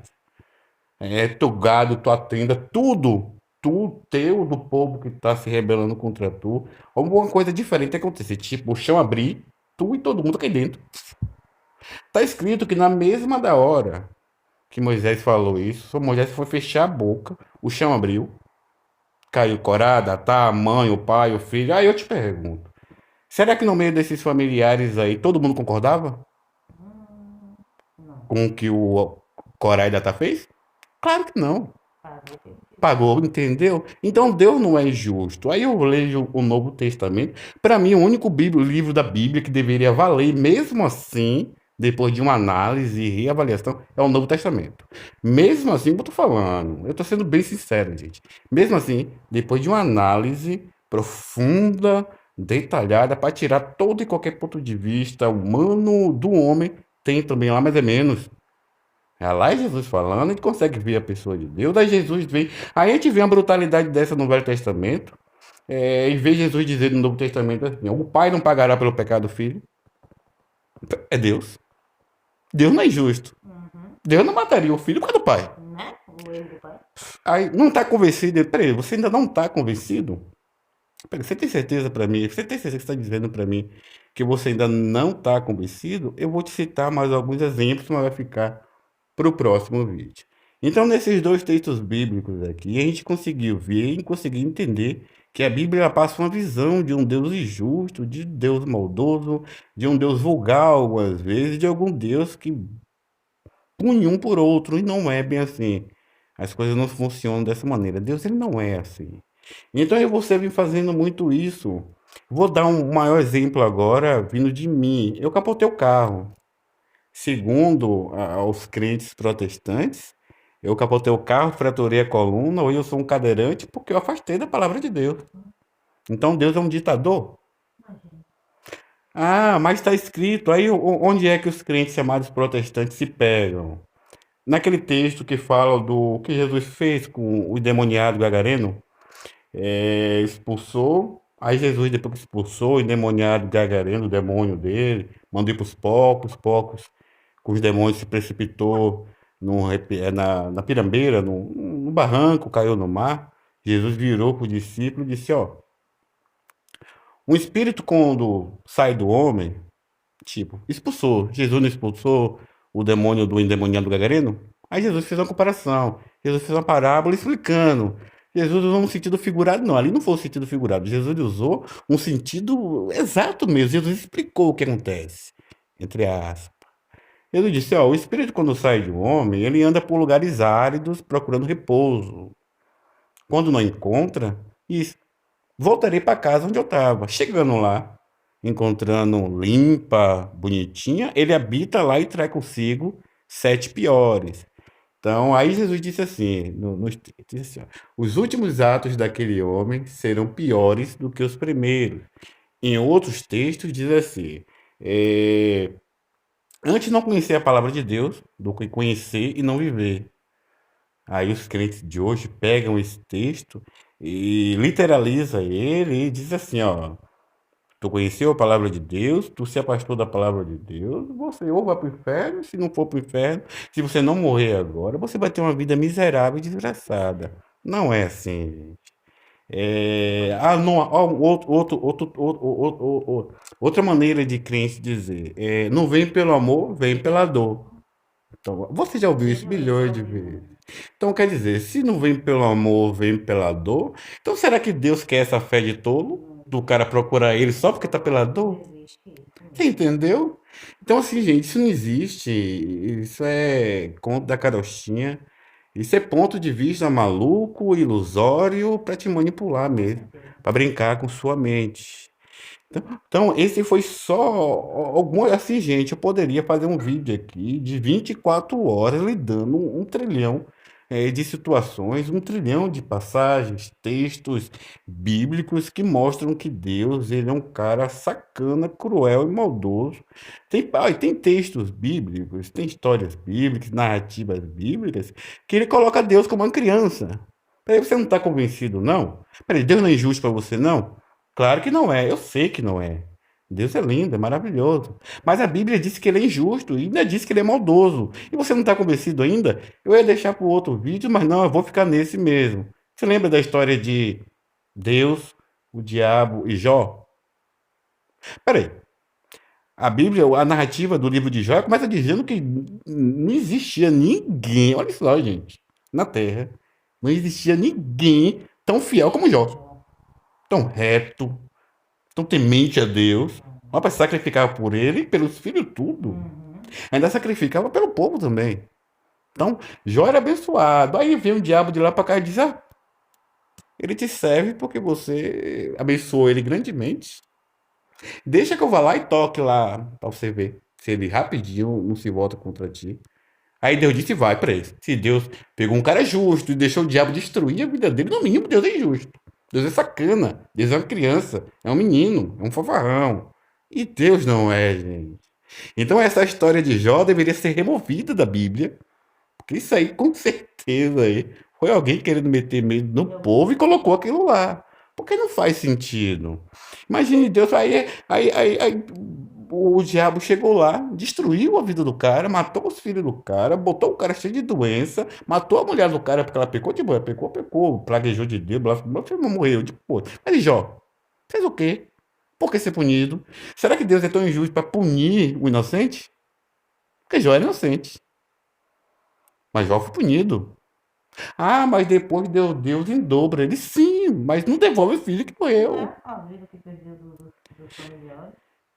Speaker 1: Teu gado, tua tenda, tudo. Tu, teu, do povo que está se rebelando contra tu. Alguma coisa diferente tem que acontecer. Tipo, o chão abrir, tu e todo mundo cair dentro. Tá escrito que na mesma da hora que Moisés falou isso, Moisés foi fechar a boca, o chão abriu. Caiu corada, tá? A mãe, o pai, o filho. Aí eu te pergunto: será que no meio desses familiares aí todo mundo concordava com o que o Corá e Data fez? Claro que não. Pagou, entendeu? Então Deus não é injusto. Aí eu leio o Novo Testamento. Para mim, o único livro da Bíblia que deveria valer, mesmo assim, depois de uma análise e reavaliação, é o Novo Testamento. Mesmo assim, eu tô falando, eu tô sendo bem sincero, gente. Mesmo assim, depois de uma análise profunda, detalhada, para tirar todo e qualquer ponto de vista humano do homem, tem também lá mais ou menos. Lá é Jesus falando, a gente consegue ver a pessoa de Deus. Aí Jesus vem. Aí a gente vê uma brutalidade dessa no Velho Testamento. E vê Jesus dizer no Novo Testamento assim: o pai não pagará pelo pecado do filho. É Deus. Deus não é injusto. Deus não mataria o filho por causa do pai.
Speaker 2: Né? O erro do pai.
Speaker 1: Aí não está convencido. Peraí, você ainda não está convencido? Peraí, você tem certeza para mim? Você tem certeza que você está dizendo para mim que você ainda não está convencido? Eu vou te citar mais alguns exemplos, mas vai ficar para o próximo vídeo. Então, nesses dois textos bíblicos aqui, a gente conseguiu ver e conseguiu entender que a Bíblia ela passa uma visão de um Deus injusto, de Deus maldoso, de um Deus vulgar algumas vezes, de algum Deus que pune um por outro, e não é bem assim. As coisas não funcionam dessa maneira. Deus ele não é assim. Então eu você vem fazendo muito isso. Vou dar um maior exemplo agora, vindo de mim. Eu capotei o carro. Segundo os crentes protestantes, eu capotei o carro, fraturei a coluna, hoje eu sou um cadeirante porque eu afastei da palavra de Deus. Então Deus é um ditador? Ah, mas está escrito. Aí onde é que os crentes chamados protestantes se pegam? Naquele texto que fala do que Jesus fez com o endemoniado gagareno, expulsou. Aí Jesus, depois que expulsou o endemoniado gagareno, o demônio dele, mandou ir para os porcos, com os demônios se precipitou na pirambeira, no barranco, caiu no mar. Jesus virou para o discípulo e disse: Ó, um espírito quando sai do homem, tipo, expulsou. Jesus não expulsou o demônio do endemoniado gagareno? Aí Jesus fez uma comparação. Jesus fez uma parábola explicando. Jesus usou um sentido figurado, não. Ali não foi um sentido figurado. Jesus usou um sentido exato mesmo. Jesus explicou o que acontece. Entre aspas. Ele disse, ó, o espírito quando sai de um homem, ele anda por lugares áridos procurando repouso. Quando não encontra, diz, voltarei para casa onde eu estava. Chegando lá, encontrando limpa, bonitinha, ele habita lá e traz consigo sete piores. Então, aí Jesus disse assim, disse assim, ó, os últimos atos daquele homem serão piores do que os primeiros. Em outros textos diz assim, antes não conhecer a palavra de Deus do que conhecer e não viver. Aí os crentes de hoje pegam esse texto e literaliza ele e diz assim, ó, tu conheceu a palavra de Deus, tu se afastou da palavra de Deus, você ou vai para o inferno, se não for para o inferno, se você não morrer agora, você vai ter uma vida miserável e desgraçada. Não é assim, gente. Não, outra maneira de crente dizer, não vem pelo amor, vem pela dor. Então, você já ouviu isso milhões de vezes. Então, quer dizer, se não vem pelo amor, vem pela dor, então será que Deus quer essa fé de tolo? Do cara procurar ele só porque tá pela dor? Você entendeu? Então, assim, gente, isso não existe. Isso é conto da carochinha. Isso é ponto de vista maluco, ilusório, para te manipular mesmo, para brincar com sua mente. Então, esse foi só algum assim, gente, eu poderia fazer um vídeo aqui de 24 horas lidando um trilhão de situações, um trilhão de passagens, textos bíblicos que mostram que Deus, ele é um cara sacana, cruel e maldoso. Tem textos bíblicos, tem histórias bíblicas, narrativas bíblicas, que ele coloca Deus como uma criança. Peraí, você não está convencido, não? Peraí, Deus não é injusto para você, não? Claro que não é, eu sei que não é. Deus é lindo, é maravilhoso. Mas a Bíblia diz que ele é injusto e ainda diz que ele é maldoso. E você não está convencido ainda? Eu ia deixar para o outro vídeo, mas não, eu vou ficar nesse mesmo. Você lembra da história de Deus, o diabo e Jó? Peraí, a Bíblia, a narrativa do livro de Jó começa dizendo que não existia ninguém, olha só, gente, na Terra, não existia ninguém tão fiel como Jó, tão reto, tão temente a Deus, para sacrificar por ele e pelos filhos tudo. Ainda sacrificava pelo povo também. Então, Jó era abençoado. Aí vem o diabo de lá para cá e diz: Ah, ele te serve porque você abençoou ele grandemente. Deixa que eu vá lá e toque lá para você ver se ele rapidinho não se volta contra ti. Aí Deus disse: Vai para ele. Se Deus pegou um cara justo e deixou o diabo destruir a vida dele, no mínimo Deus é injusto. Deus é sacana. Deus é uma criança. É um menino. É um fofarrão. E Deus não é, gente. Então essa história de Jó deveria ser removida da Bíblia. Porque isso aí, com certeza, aí, foi alguém querendo meter medo no povo e colocou aquilo lá. Porque não faz sentido. Imagine Deus, aí o diabo chegou lá, destruiu a vida do cara, matou os filhos do cara, botou o cara cheio de doença, matou a mulher do cara porque ela pecou de boa, pecou, praguejou de Deus, blasfemou, morreu. De pô. Mas Jó, fez o quê? Por que ser punido? Será que Deus é tão injusto para punir o inocente? Porque Jó era inocente, mas Jó foi punido. Ah, mas depois deu Deus em dobro. Ele sim, mas não devolve o filho que morreu.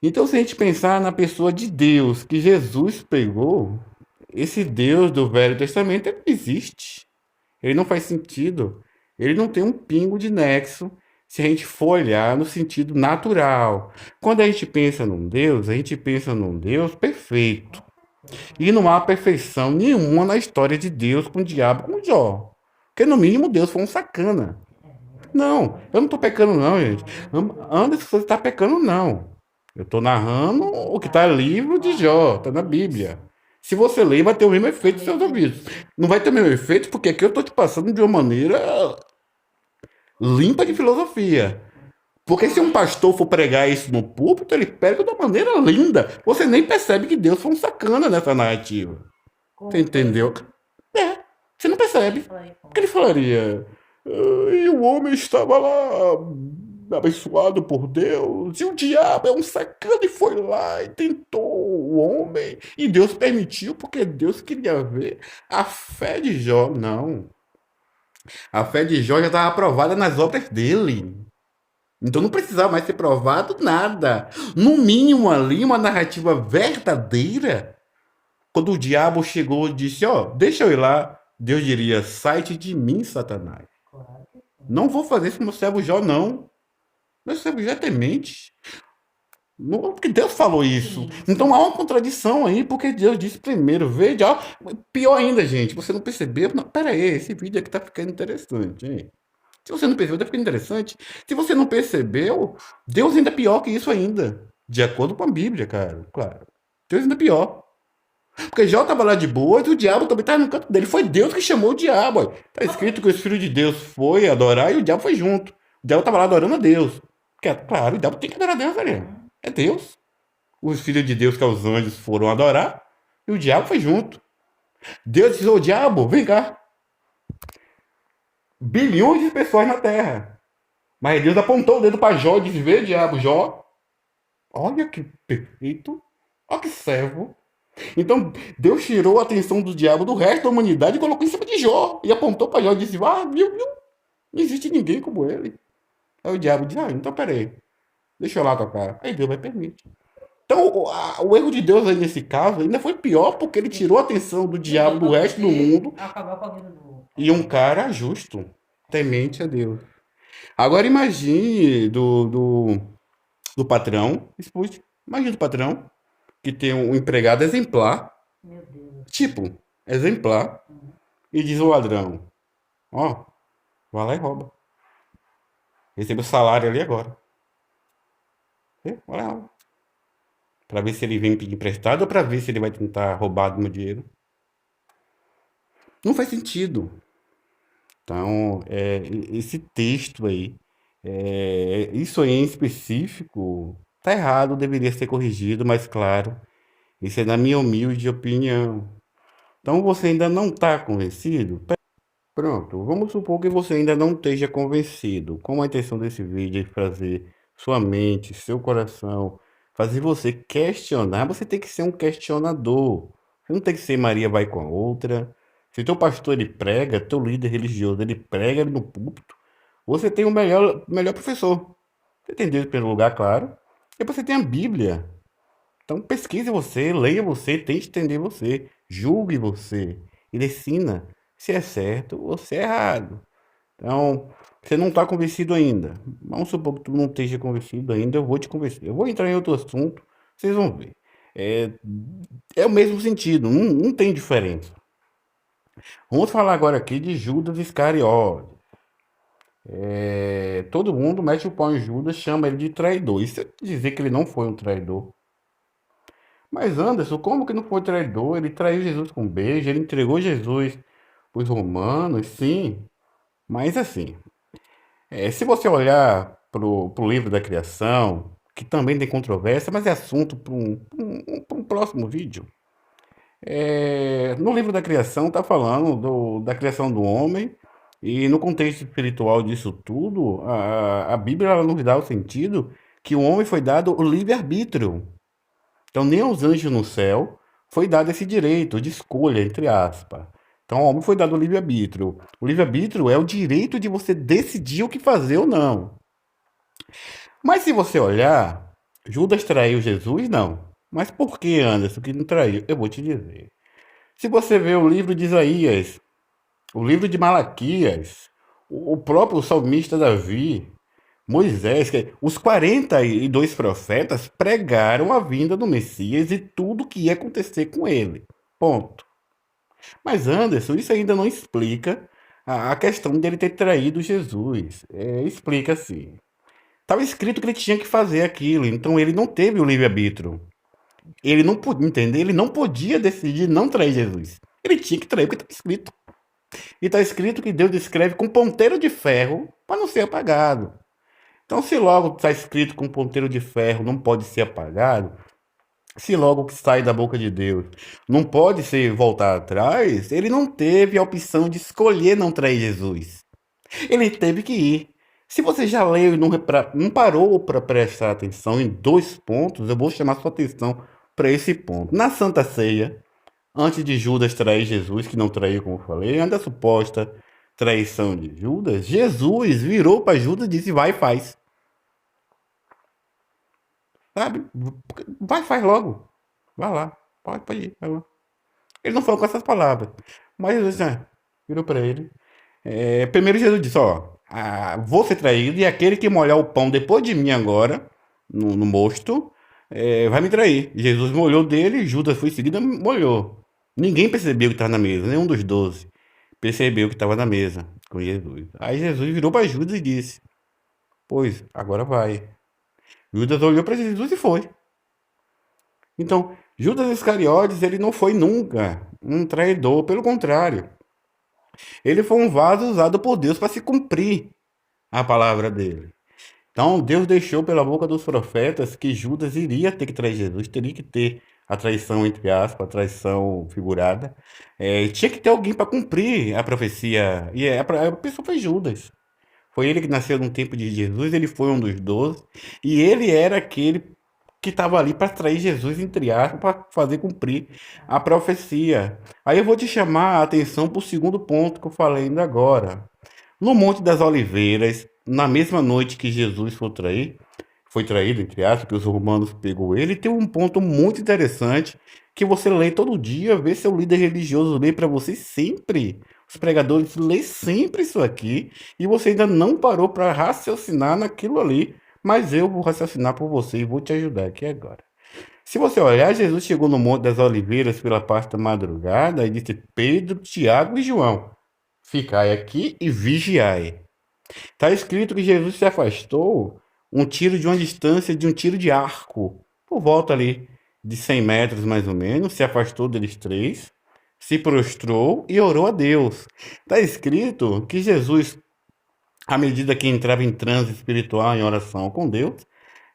Speaker 1: Então, se a gente pensar na pessoa de Deus que Jesus pegou, esse Deus do Velho Testamento ele não existe. Ele não faz sentido. Ele não tem um pingo de nexo se a gente for olhar no sentido natural. Quando a gente pensa num Deus, a gente pensa num Deus perfeito. E não há perfeição nenhuma na história de Deus com o diabo, com o Jó. Porque no mínimo Deus foi um sacana. Não, eu não tô pecando não, gente. Anderson, você tá pecando não. Eu tô narrando o que tá no livro de Jó, tá na Bíblia. Se você ler, vai ter o mesmo efeito nos seus ouvidos. Não vai ter o mesmo efeito porque aqui eu tô te passando de uma maneira limpa de filosofia. Porque se um pastor for pregar isso no púlpito, ele prega de uma maneira linda. Você nem percebe que Deus foi um sacana nessa narrativa. Você entendeu? É, você não percebe. O que ele falaria? E o homem estava lá, abençoado por Deus, e o diabo é um sacana e foi lá e tentou o homem, e Deus permitiu, porque Deus queria ver a fé de Jó. Não. A fé de Jó já estava aprovada nas obras dele. Então não precisava mais ser provado nada. No mínimo ali, uma narrativa verdadeira. Quando o diabo chegou e disse, ó, deixa eu ir lá, Deus diria, sai-te de mim, Satanás. Não vou fazer isso com meu servo Jó, não. Meu servo Jó é temente. Não, porque Deus falou isso. Então há uma contradição aí, porque Deus disse primeiro, veja, ó, pior ainda, gente, você não percebeu? Não, pera aí, esse vídeo aqui tá ficando interessante, hein? Se você não percebeu, tá ficando interessante. Se você não percebeu, Deus ainda é pior que isso ainda. De acordo com a Bíblia, cara, claro. Deus ainda é pior. Porque Jó estava lá de boa e o diabo também estava no canto dele. Foi Deus que chamou o diabo. Está escrito que o Filho de Deus foi adorar e o diabo foi junto. O diabo estava lá adorando a Deus. Porque, claro, o diabo tem que adorar a Deus, velho. É Deus. Os filhos de Deus, que são os anjos, foram adorar e o diabo foi junto. Deus disse: ô diabo, vem cá. Bilhões de pessoas na terra. Mas Deus apontou o dedo para Jó e disse: vê, diabo, Jó. Olha que perfeito. Olha que servo. Então, Deus tirou a atenção do diabo do resto da humanidade e colocou em cima de Jó. E apontou para Jó e disse: ah, viu, não existe ninguém como ele. Aí o diabo disse: ah, então peraí, deixa eu lá tocar. Aí Deus vai permitir. Então, o erro de Deus aí nesse caso ainda foi pior porque ele tirou a atenção do diabo do resto do mundo e um cara justo, temente a Deus. Agora imagine do patrão, escute, imagine do patrão que tem um empregado exemplar, tipo, exemplar, e diz ao ladrão: ó, vai lá e rouba. Recebe o salário ali agora. Vai lá, rouba. Pra ver se ele vem pedir emprestado ou pra ver se ele vai tentar roubar do meu dinheiro. Não faz sentido. Então, esse texto aí, isso aí em específico, tá errado, deveria ser corrigido, mas claro, isso é na minha humilde opinião. Então, você ainda não está convencido? Pronto, vamos supor que você ainda não esteja convencido. Como a intenção desse vídeo é fazer sua mente, seu coração, fazer você questionar, você tem que ser um questionador. Você não tem que ser Maria vai com a outra. Se teu pastor ele prega, teu líder religioso ele prega no púlpito, você tem o melhor professor. Você tem Deus em primeiro lugar, claro. E você tem a Bíblia. Então pesquise você, leia você, tente entender você, julgue você e decida se é certo ou se é errado. Então, você não está convencido ainda. Vamos supor que tu não esteja convencido ainda, eu vou te convencer. Eu vou entrar em outro assunto, vocês vão ver. É, é o mesmo sentido, não tem diferença. Vamos falar agora aqui de Judas Iscariotes. Todo mundo mete o pau em Judas, chama ele de traidor. Isso é dizer que ele não foi um traidor. Mas Anderson, como que não foi traidor? Ele traiu Jesus com um beijo, ele entregou Jesus para os romanos, sim. Mas assim, se você olhar pro livro da criação, que também tem controvérsia, mas é assunto para um próximo vídeo. No livro da criação está falando da criação do homem, e no contexto espiritual disso tudo, a Bíblia ela nos dá o sentido que o homem foi dado o livre-arbítrio. Então, nem aos anjos no céu foi dado esse direito de escolha, entre aspas. Então, ao homem foi dado o livre-arbítrio. O livre-arbítrio é o direito de você decidir o que fazer ou não. Mas se você olhar, Judas traiu Jesus? Não. Mas por que, Anderson, que não traiu? Eu vou te dizer. Se você vê o livro de Isaías, o livro de Malaquias, o próprio salmista Davi, Moisés, os 42 profetas pregaram a vinda do Messias e tudo o que ia acontecer com ele. Ponto. Mas Anderson, isso ainda não explica a questão dele ter traído Jesus. Explica assim. Estava escrito que ele tinha que fazer aquilo, então ele não teve o livre-arbítrio. Ele não podia, entender, ele não podia decidir não trair Jesus. Ele tinha que trair porque está escrito. E está escrito que Deus escreve com ponteiro de ferro para não ser apagado. Então, se logo está escrito com ponteiro de ferro não pode ser apagado, se logo que sai da boca de Deus não pode ser voltar atrás, ele não teve a opção de escolher não trair Jesus. Ele teve que ir. Se você já leu e não parou para prestar atenção em dois pontos, eu vou chamar sua atenção para esse ponto. Na Santa Ceia, antes de Judas trair Jesus, que não traiu, como eu falei, antes da suposta traição de Judas, Jesus virou para Judas e disse: vai e faz. Sabe? Vai, faz logo. Vai lá. Pode ir. Vai lá. Ele não falou com essas palavras. Mas Jesus virou para ele. Primeiro Jesus disse: ó, vou ser traído e aquele que molhar o pão depois de mim agora, no mosto, vai me trair. Jesus molhou dele, Judas foi em seguida, molhou. Ninguém percebeu que estava na mesa, nenhum dos 12 percebeu que estava na mesa com Jesus. Aí Jesus virou para Judas e disse: pois, agora vai. Judas olhou para Jesus e foi. Então, Judas Iscariotes, ele não foi nunca um traidor, pelo contrário. Ele foi um vaso usado por Deus para se cumprir a palavra dele. Então, Deus deixou pela boca dos profetas que Judas iria ter que trair Jesus, teria que ter a traição, entre aspas, a traição figurada. Tinha que ter alguém para cumprir a profecia. E a pessoa foi Judas. Foi ele que nasceu no tempo de Jesus, ele foi um dos 12. E ele era aquele que estava ali para trair Jesus, entre aspas, para fazer cumprir a profecia. Aí eu vou te chamar a atenção para o segundo ponto que eu falei ainda agora. No Monte das Oliveiras, na mesma noite que Jesus foi traído, entre aspas, que os romanos pegou ele, tem um ponto muito interessante que você lê todo dia, vê seu líder religioso lê para você sempre. Os pregadores lê sempre isso aqui e você ainda não parou para raciocinar naquilo ali. Mas eu vou raciocinar por você e vou te ajudar aqui agora. Se você olhar, Jesus chegou no Monte das Oliveiras pela parte da madrugada e disse: Pedro, Tiago e João, ficai aqui e vigiai. Está escrito que Jesus se afastou um tiro de uma distância de um tiro de arco, por volta ali de 100 metros mais ou menos, se afastou deles três, se prostrou e orou a Deus. Está escrito que Jesus, à medida que entrava em transe espiritual, em oração com Deus,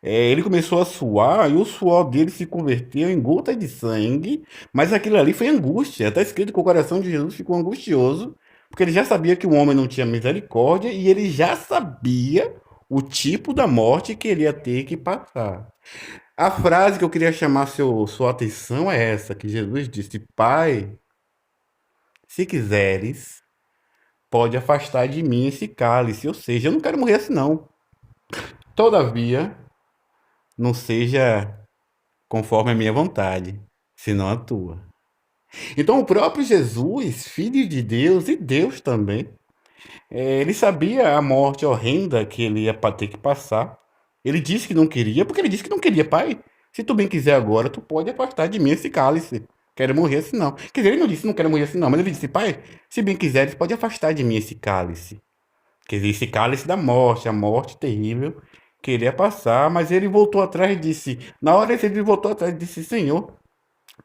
Speaker 1: ele começou a suar e o suor dele se converteu em gota de sangue, mas aquilo ali foi angústia. Está escrito que o coração de Jesus ficou angustioso, porque ele já sabia que o homem não tinha misericórdia e ele já sabia o tipo da morte que ele ia ter que passar. A frase que eu queria chamar sua atenção é essa, que Jesus disse: Pai, se quiseres, pode afastar de mim esse cálice. Ou seja, eu não quero morrer assim, não. Todavia, não seja conforme a minha vontade, senão a tua. Então, o próprio Jesus, filho de Deus e Deus também, ele sabia a morte horrenda que ele ia ter que passar. Ele disse que não queria, porque ele disse que não queria. Pai, se tu bem quiser agora, tu pode afastar de mim esse cálice. Quero morrer assim não. Quer dizer, ele não disse não quero morrer assim não, mas ele disse: Pai, se bem quiseres, pode afastar de mim esse cálice. Quer dizer, esse cálice da morte, a morte terrível que ele ia passar. Mas ele voltou atrás e disse: na hora que ele voltou atrás e disse: Senhor,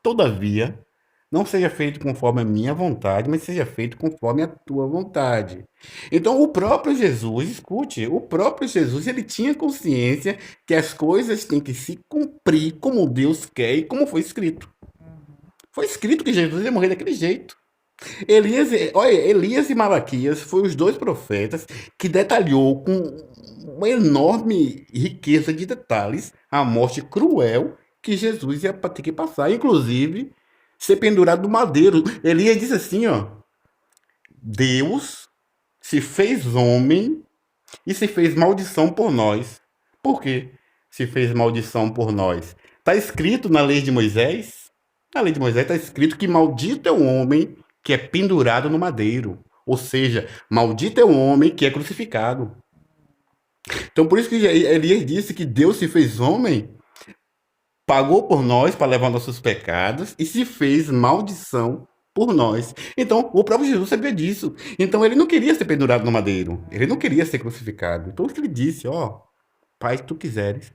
Speaker 1: Todavia, não seja feito conforme a minha vontade, mas seja feito conforme a tua vontade. Então, o próprio Jesus, escute, o próprio Jesus, ele tinha consciência que as coisas têm que se cumprir como Deus quer e como foi escrito. Foi escrito que Jesus ia morrer daquele jeito. Elias e Malaquias foram os dois profetas que detalhou com uma enorme riqueza de detalhes a morte cruel que Jesus ia ter que passar, inclusive ser pendurado no madeiro. Elias disse assim, ó: Deus se fez homem e se fez maldição por nós. Por quê? Se fez maldição por nós. Está escrito na lei de Moisés? Na lei de Moisés está escrito que maldito é o homem que é pendurado no madeiro. Ou seja, maldito é o homem que é crucificado. Então por isso que Elias disse que Deus se fez homem, pagou por nós para levar nossos pecados e se fez maldição por nós. Então, o próprio Jesus sabia disso. Então, ele não queria ser pendurado no madeiro. Ele não queria ser crucificado. Então, ele disse, ó, Pai, se tu quiseres,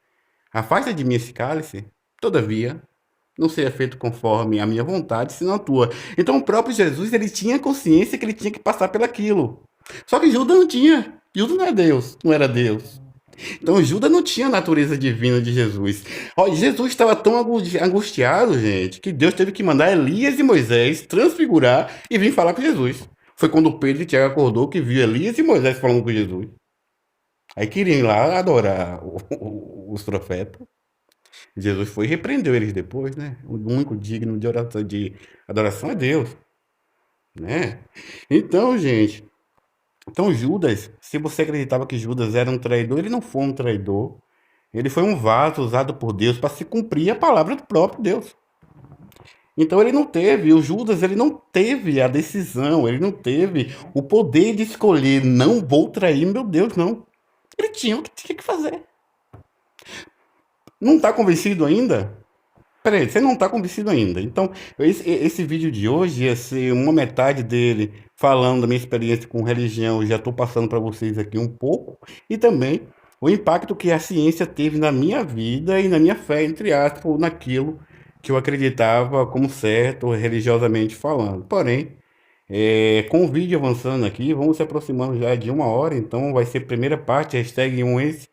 Speaker 1: afasta de mim esse cálice, todavia, não seja feito conforme a minha vontade, senão a tua. Então, o próprio Jesus, ele tinha consciência que ele tinha que passar pelaquilo. Só que Judas não tinha. Judas não é Deus, não era Deus. Então Judas não tinha a natureza divina de Jesus. Ó, Jesus estava tão angustiado, gente, que Deus teve que mandar Elias e Moisés transfigurar e vir falar com Jesus. Foi quando Pedro e Tiago acordou que viu Elias e Moisés falando com Jesus. Aí queriam ir lá adorar os profetas. Jesus foi e repreendeu eles depois, né? O único digno de adoração é Deus, né? Então, gente, então Judas, se você acreditava que Judas era um traidor, ele não foi um traidor. Ele foi um vaso usado por Deus para se cumprir a palavra do próprio Deus. Então ele não teve, o Judas, ele não teve a decisão, ele não teve o poder de escolher, não vou trair meu Deus, não. Ele tinha o que tinha que fazer. Não está convencido ainda? Peraí, você não está convencido ainda. Então, esse vídeo de hoje ia ser uma metade dele falando da minha experiência com religião. Eu já estou passando para vocês aqui um pouco. E também o impacto que a ciência teve na minha vida e na minha fé, entre aspas, ou naquilo que eu acreditava como certo, religiosamente falando. Porém, com o vídeo avançando aqui, vamos se aproximando já de 1 hora. Então, vai ser primeira parte, #1 esse.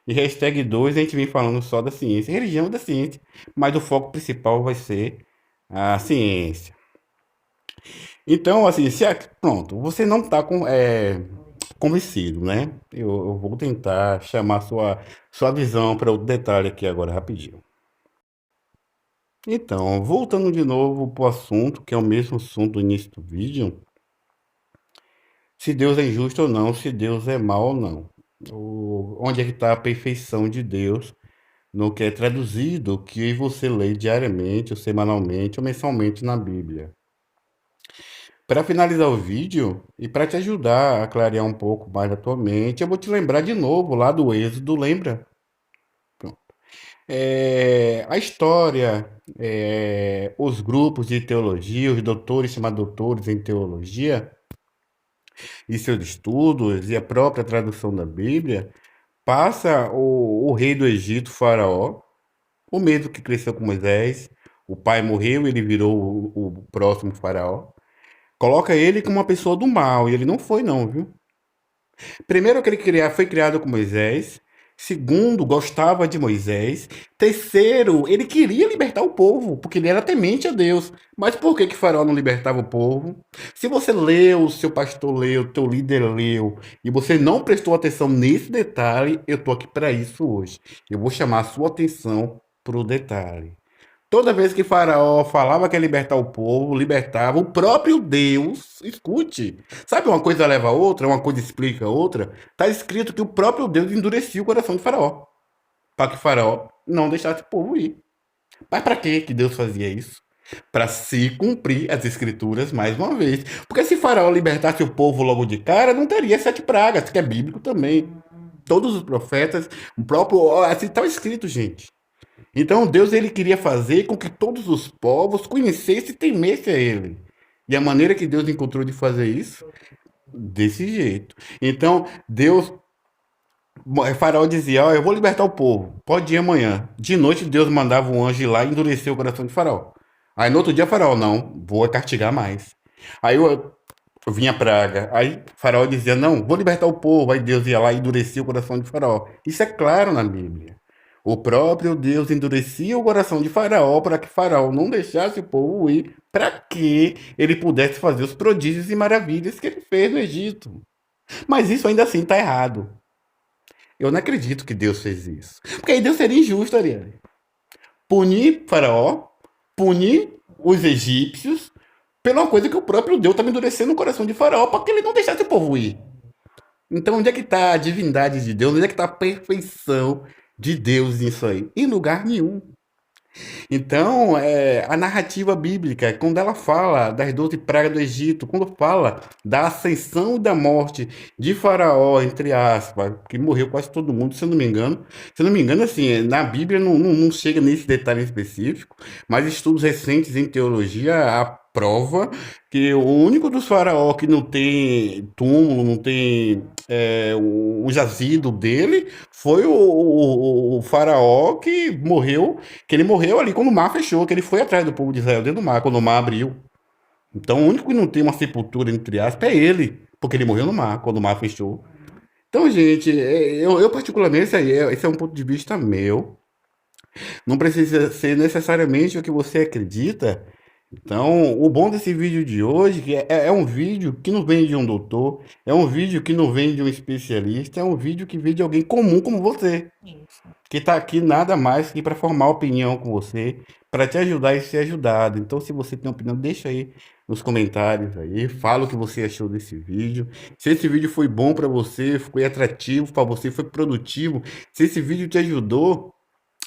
Speaker 1: E #2 a gente vem falando só da ciência, religião da ciência, mas o foco principal vai ser a ciência. Então, assim, pronto, você não está convencido, né? Eu vou tentar chamar sua visão para outro detalhe aqui agora, rapidinho. Então, voltando de novo para o assunto, que é o mesmo assunto do início do vídeo, se Deus é injusto ou não, se Deus é mau ou não. Onde é que está a perfeição de Deus no que é traduzido, que você lê diariamente, ou semanalmente, ou mensalmente na Bíblia. Para finalizar o vídeo, e para te ajudar a clarear um pouco mais a tua mente, eu vou te lembrar de novo lá do Êxodo, lembra? Pronto. A história, os grupos de teologia, os doutores chamados doutores em teologia, e seus estudos, e a própria tradução da Bíblia, passa o rei do Egito, Faraó, o mesmo que cresceu com Moisés, o pai morreu, ele virou o próximo faraó. Coloca ele como uma pessoa do mal, e ele não foi não, viu? Primeiro que ele foi criado com Moisés. Segundo, gostava de Moisés. Terceiro, ele queria libertar o povo, porque ele era temente a Deus. Mas por que Faraó não libertava o povo? Se você leu, o seu pastor leu, teu líder leu, e você não prestou atenção nesse detalhe, eu tô aqui para isso hoje. Eu vou chamar a sua atenção para o detalhe. Toda vez que Faraó falava que ia libertar o povo, libertava o próprio Deus. Escute, sabe uma coisa leva a outra, uma coisa explica a outra? Está escrito que o próprio Deus endurecia o coração de Faraó, para que Faraó não deixasse o povo ir. Mas para que Deus fazia isso? Para se cumprir as escrituras mais uma vez. Porque se Faraó libertasse o povo logo de cara, não teria 7 pragas, que é bíblico também. Todos os profetas, o próprio. Assim está escrito, gente. Então Deus ele queria fazer com que todos os povos conhecessem e temessem a ele. E a maneira que Deus encontrou de fazer isso, desse jeito. Então Deus, Faraó dizia, ó, eu vou libertar o povo, pode ir amanhã. De noite Deus mandava um anjo ir lá e endurecer o coração de Faraó. Aí no outro dia, Faraó, não, vou castigar mais. Aí vinha a praga. Aí Faraó dizia, não, vou libertar o povo. Aí Deus ia lá e endurecia o coração de Faraó. Isso é claro na Bíblia. O próprio Deus endurecia o coração de Faraó para que Faraó não deixasse o povo ir, para que ele pudesse fazer os prodígios e maravilhas que ele fez no Egito. Mas isso ainda assim está errado. Eu não acredito que Deus fez isso. Porque aí Deus seria injusto, Ariane. Punir Faraó, punir os egípcios, pela coisa que o próprio Deus estava endurecendo o coração de Faraó para que ele não deixasse o povo ir. Então, onde é que está a divindade de Deus? Onde é que está a perfeição de Deus nisso aí? Em lugar nenhum. Então, a narrativa bíblica, quando ela fala das 12 pragas do Egito, quando fala da ascensão e da morte de Faraó, entre aspas, que morreu quase todo mundo, se eu não me engano, assim, na Bíblia não chega nesse detalhe específico, mas estudos recentes em teologia aprova que o único dos faraó que não tem túmulo, não tem o jazido dele, foi o faraó que ele morreu ali quando o mar fechou, que ele foi atrás do povo de Israel dentro do mar, quando o mar abriu. Então, o único que não tem uma sepultura, entre aspas, é ele, porque ele morreu no mar, quando o mar fechou. Então, gente, eu particularmente, esse é um ponto de vista meu. Não precisa ser necessariamente o que você acredita. Então, o bom desse vídeo de hoje é um vídeo que não vem de um doutor, é um vídeo que não vem de um especialista, é um vídeo que vem de alguém comum como você, que está aqui nada mais que para formar opinião com você, para te ajudar e ser ajudado. Então, se você tem opinião, deixa aí nos comentários aí, fala o que você achou desse vídeo. Se esse vídeo foi bom para você, foi atrativo para você, foi produtivo, se esse vídeo te ajudou,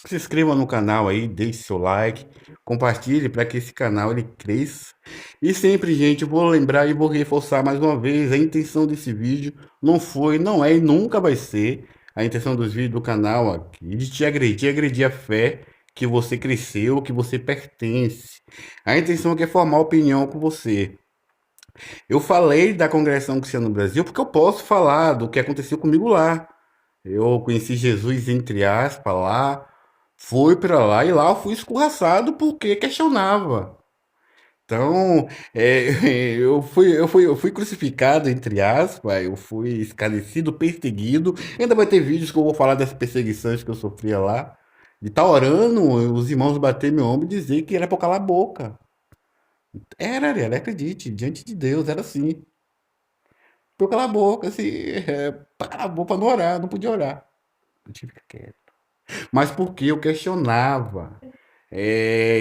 Speaker 1: se inscreva no canal aí, deixe seu like, compartilhe para que esse canal ele cresça. E sempre, gente, eu vou lembrar e vou reforçar mais uma vez, a intenção desse vídeo não foi, não é e nunca vai ser a intenção dos vídeos do canal aqui de te agredir a fé que você cresceu, que você pertence. A intenção aqui é formar opinião com você. Eu falei da Congregação Cristã no Brasil porque eu posso falar do que aconteceu comigo lá. Eu conheci Jesus, entre aspas, lá, fui para lá e lá eu fui escorraçado porque questionava. Então, eu fui crucificado, entre aspas, eu fui escarnecido, perseguido. Ainda vai ter vídeos que eu vou falar das perseguições que eu sofria lá. De estar orando, os irmãos bater meu ombro e dizer que era para eu calar a boca. Era, acredite, diante de Deus, era assim. Pra eu calar a boca, assim, pra calar a boca, pra não orar, não podia orar. Eu tive que ficar quieto. Mas porque eu questionava.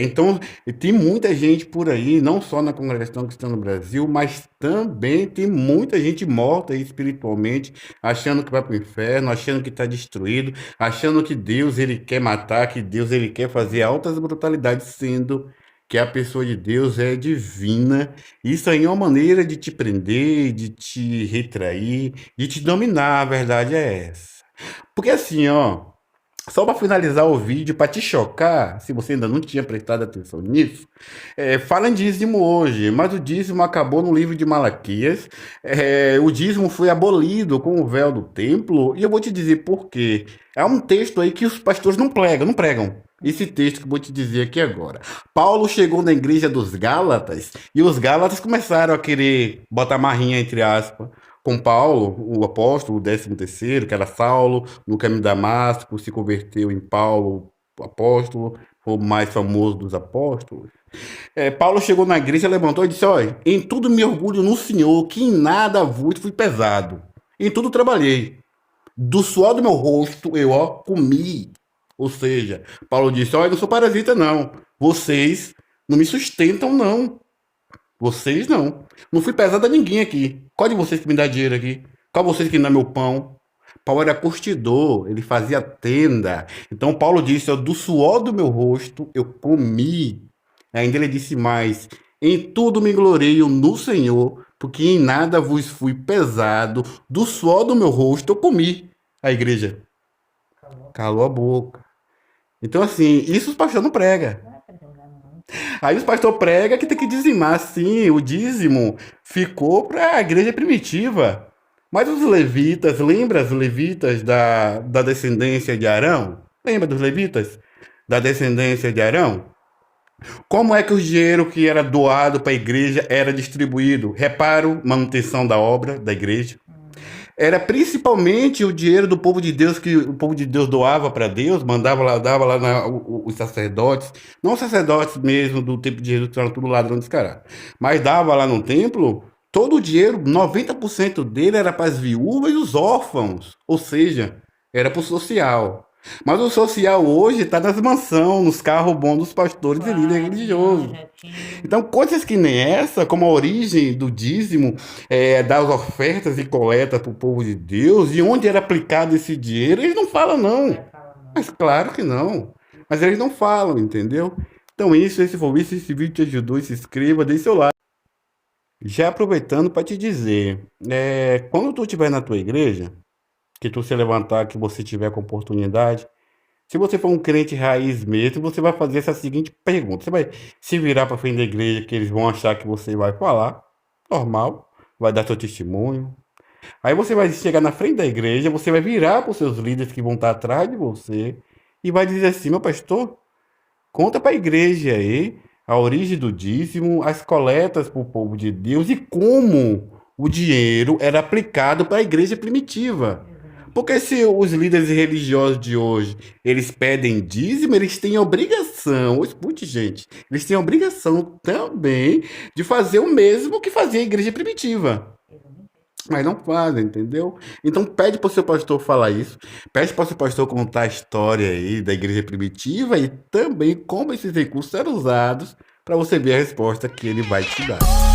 Speaker 1: Então, tem muita gente por aí, não só na Congregação Cristã no Brasil, mas também tem muita gente morta aí espiritualmente, achando que vai para o inferno, achando que está destruído, achando que Deus ele quer matar, que Deus ele quer fazer altas brutalidades, sendo que a pessoa de Deus é divina. Isso aí é uma maneira de te prender, de te retrair, de te dominar, a verdade é essa. Porque assim, ó. Só para finalizar o vídeo, para te chocar, se você ainda não tinha prestado atenção nisso, fala em dízimo hoje, mas o dízimo acabou no livro de Malaquias, o dízimo foi abolido com o véu do templo, e eu vou te dizer por quê. É um texto aí que os pastores não pregam. Esse texto que eu vou te dizer aqui agora. Paulo chegou na igreja dos Gálatas, e os Gálatas começaram a querer botar marrinha, entre aspas, com Paulo, o apóstolo, o 13º, que era Saulo, no caminho de Damasco, se converteu em Paulo, o apóstolo, foi o mais famoso dos apóstolos. Paulo chegou na igreja, levantou e disse, olha, em tudo me orgulho no Senhor, que em nada vos fui pesado. Em tudo trabalhei. Do suor do meu rosto eu, comi. Ou seja, Paulo disse, olha, eu não sou parasita, não. Vocês não me sustentam, não. Vocês não. Não fui pesado a ninguém aqui. Qual de vocês que me dá dinheiro aqui? Qual de vocês que me dá meu pão? Paulo era curtidor, ele fazia tenda. Então Paulo disse, ó, do suor do meu rosto eu comi. Ainda ele disse mais, em tudo me gloreio no Senhor, porque em nada vos fui pesado, do suor do meu rosto eu comi. A igreja calou a boca. Então assim, isso os pastores não pregam. Aí os pastores pregam que tem que dizimar. Sim, o dízimo ficou para a igreja primitiva. Mas os levitas, lembra os levitas da descendência de Arão? Lembra dos levitas? Da descendência de Arão? Como é que o dinheiro que era doado para a igreja era distribuído? Reparo, manutenção da obra da igreja. Era principalmente o dinheiro do povo de Deus que o povo de Deus doava para Deus, mandava lá, dava lá os sacerdotes, não os sacerdotes mesmo do tempo de Jesus, que eram tudo ladrão descarado, mas dava lá no templo, todo o dinheiro, 90% dele era para as viúvas e os órfãos, ou seja, era para o social. Mas o social hoje está nas mansões, nos carros bons dos pastores e líderes
Speaker 2: Claro, não,
Speaker 1: religiosos.
Speaker 2: já tinha.
Speaker 1: Então, coisas que nem essa, como a origem do dízimo, das ofertas e coletas para o povo de Deus, e onde era aplicado esse dinheiro, eles não falam, não.
Speaker 2: Vai falar
Speaker 1: Mas
Speaker 2: não.
Speaker 1: claro que não. Mas eles não falam, entendeu? Então, isso, esse foi isso, esse vídeo te ajudou, se inscreva, deixe seu like. Já aproveitando para te dizer, quando tu estiver na tua igreja, que tu se levantar, que você tiver com oportunidade, se você for um crente raiz mesmo, você vai fazer essa seguinte pergunta. Você vai se virar para frente da igreja, que eles vão achar que você vai falar, normal, vai dar seu testemunho. Aí você vai chegar na frente da igreja, você vai virar para os seus líderes que vão estar atrás de você e vai dizer assim: meu pastor, conta para a igreja aí a origem do dízimo, as coletas para o povo de Deus e como o dinheiro era aplicado para a igreja primitiva.
Speaker 2: Exato.
Speaker 1: Porque se os líderes religiosos de hoje, eles pedem dízimo, eles têm a obrigação, escute gente, eles têm a obrigação também de fazer o mesmo que fazia a igreja primitiva.
Speaker 2: Exatamente.
Speaker 1: Mas não fazem, entendeu? Então pede para o seu pastor falar isso, pede para o seu pastor contar a história aí da igreja primitiva e também como esses recursos eram usados para você ver a resposta que ele vai te dar.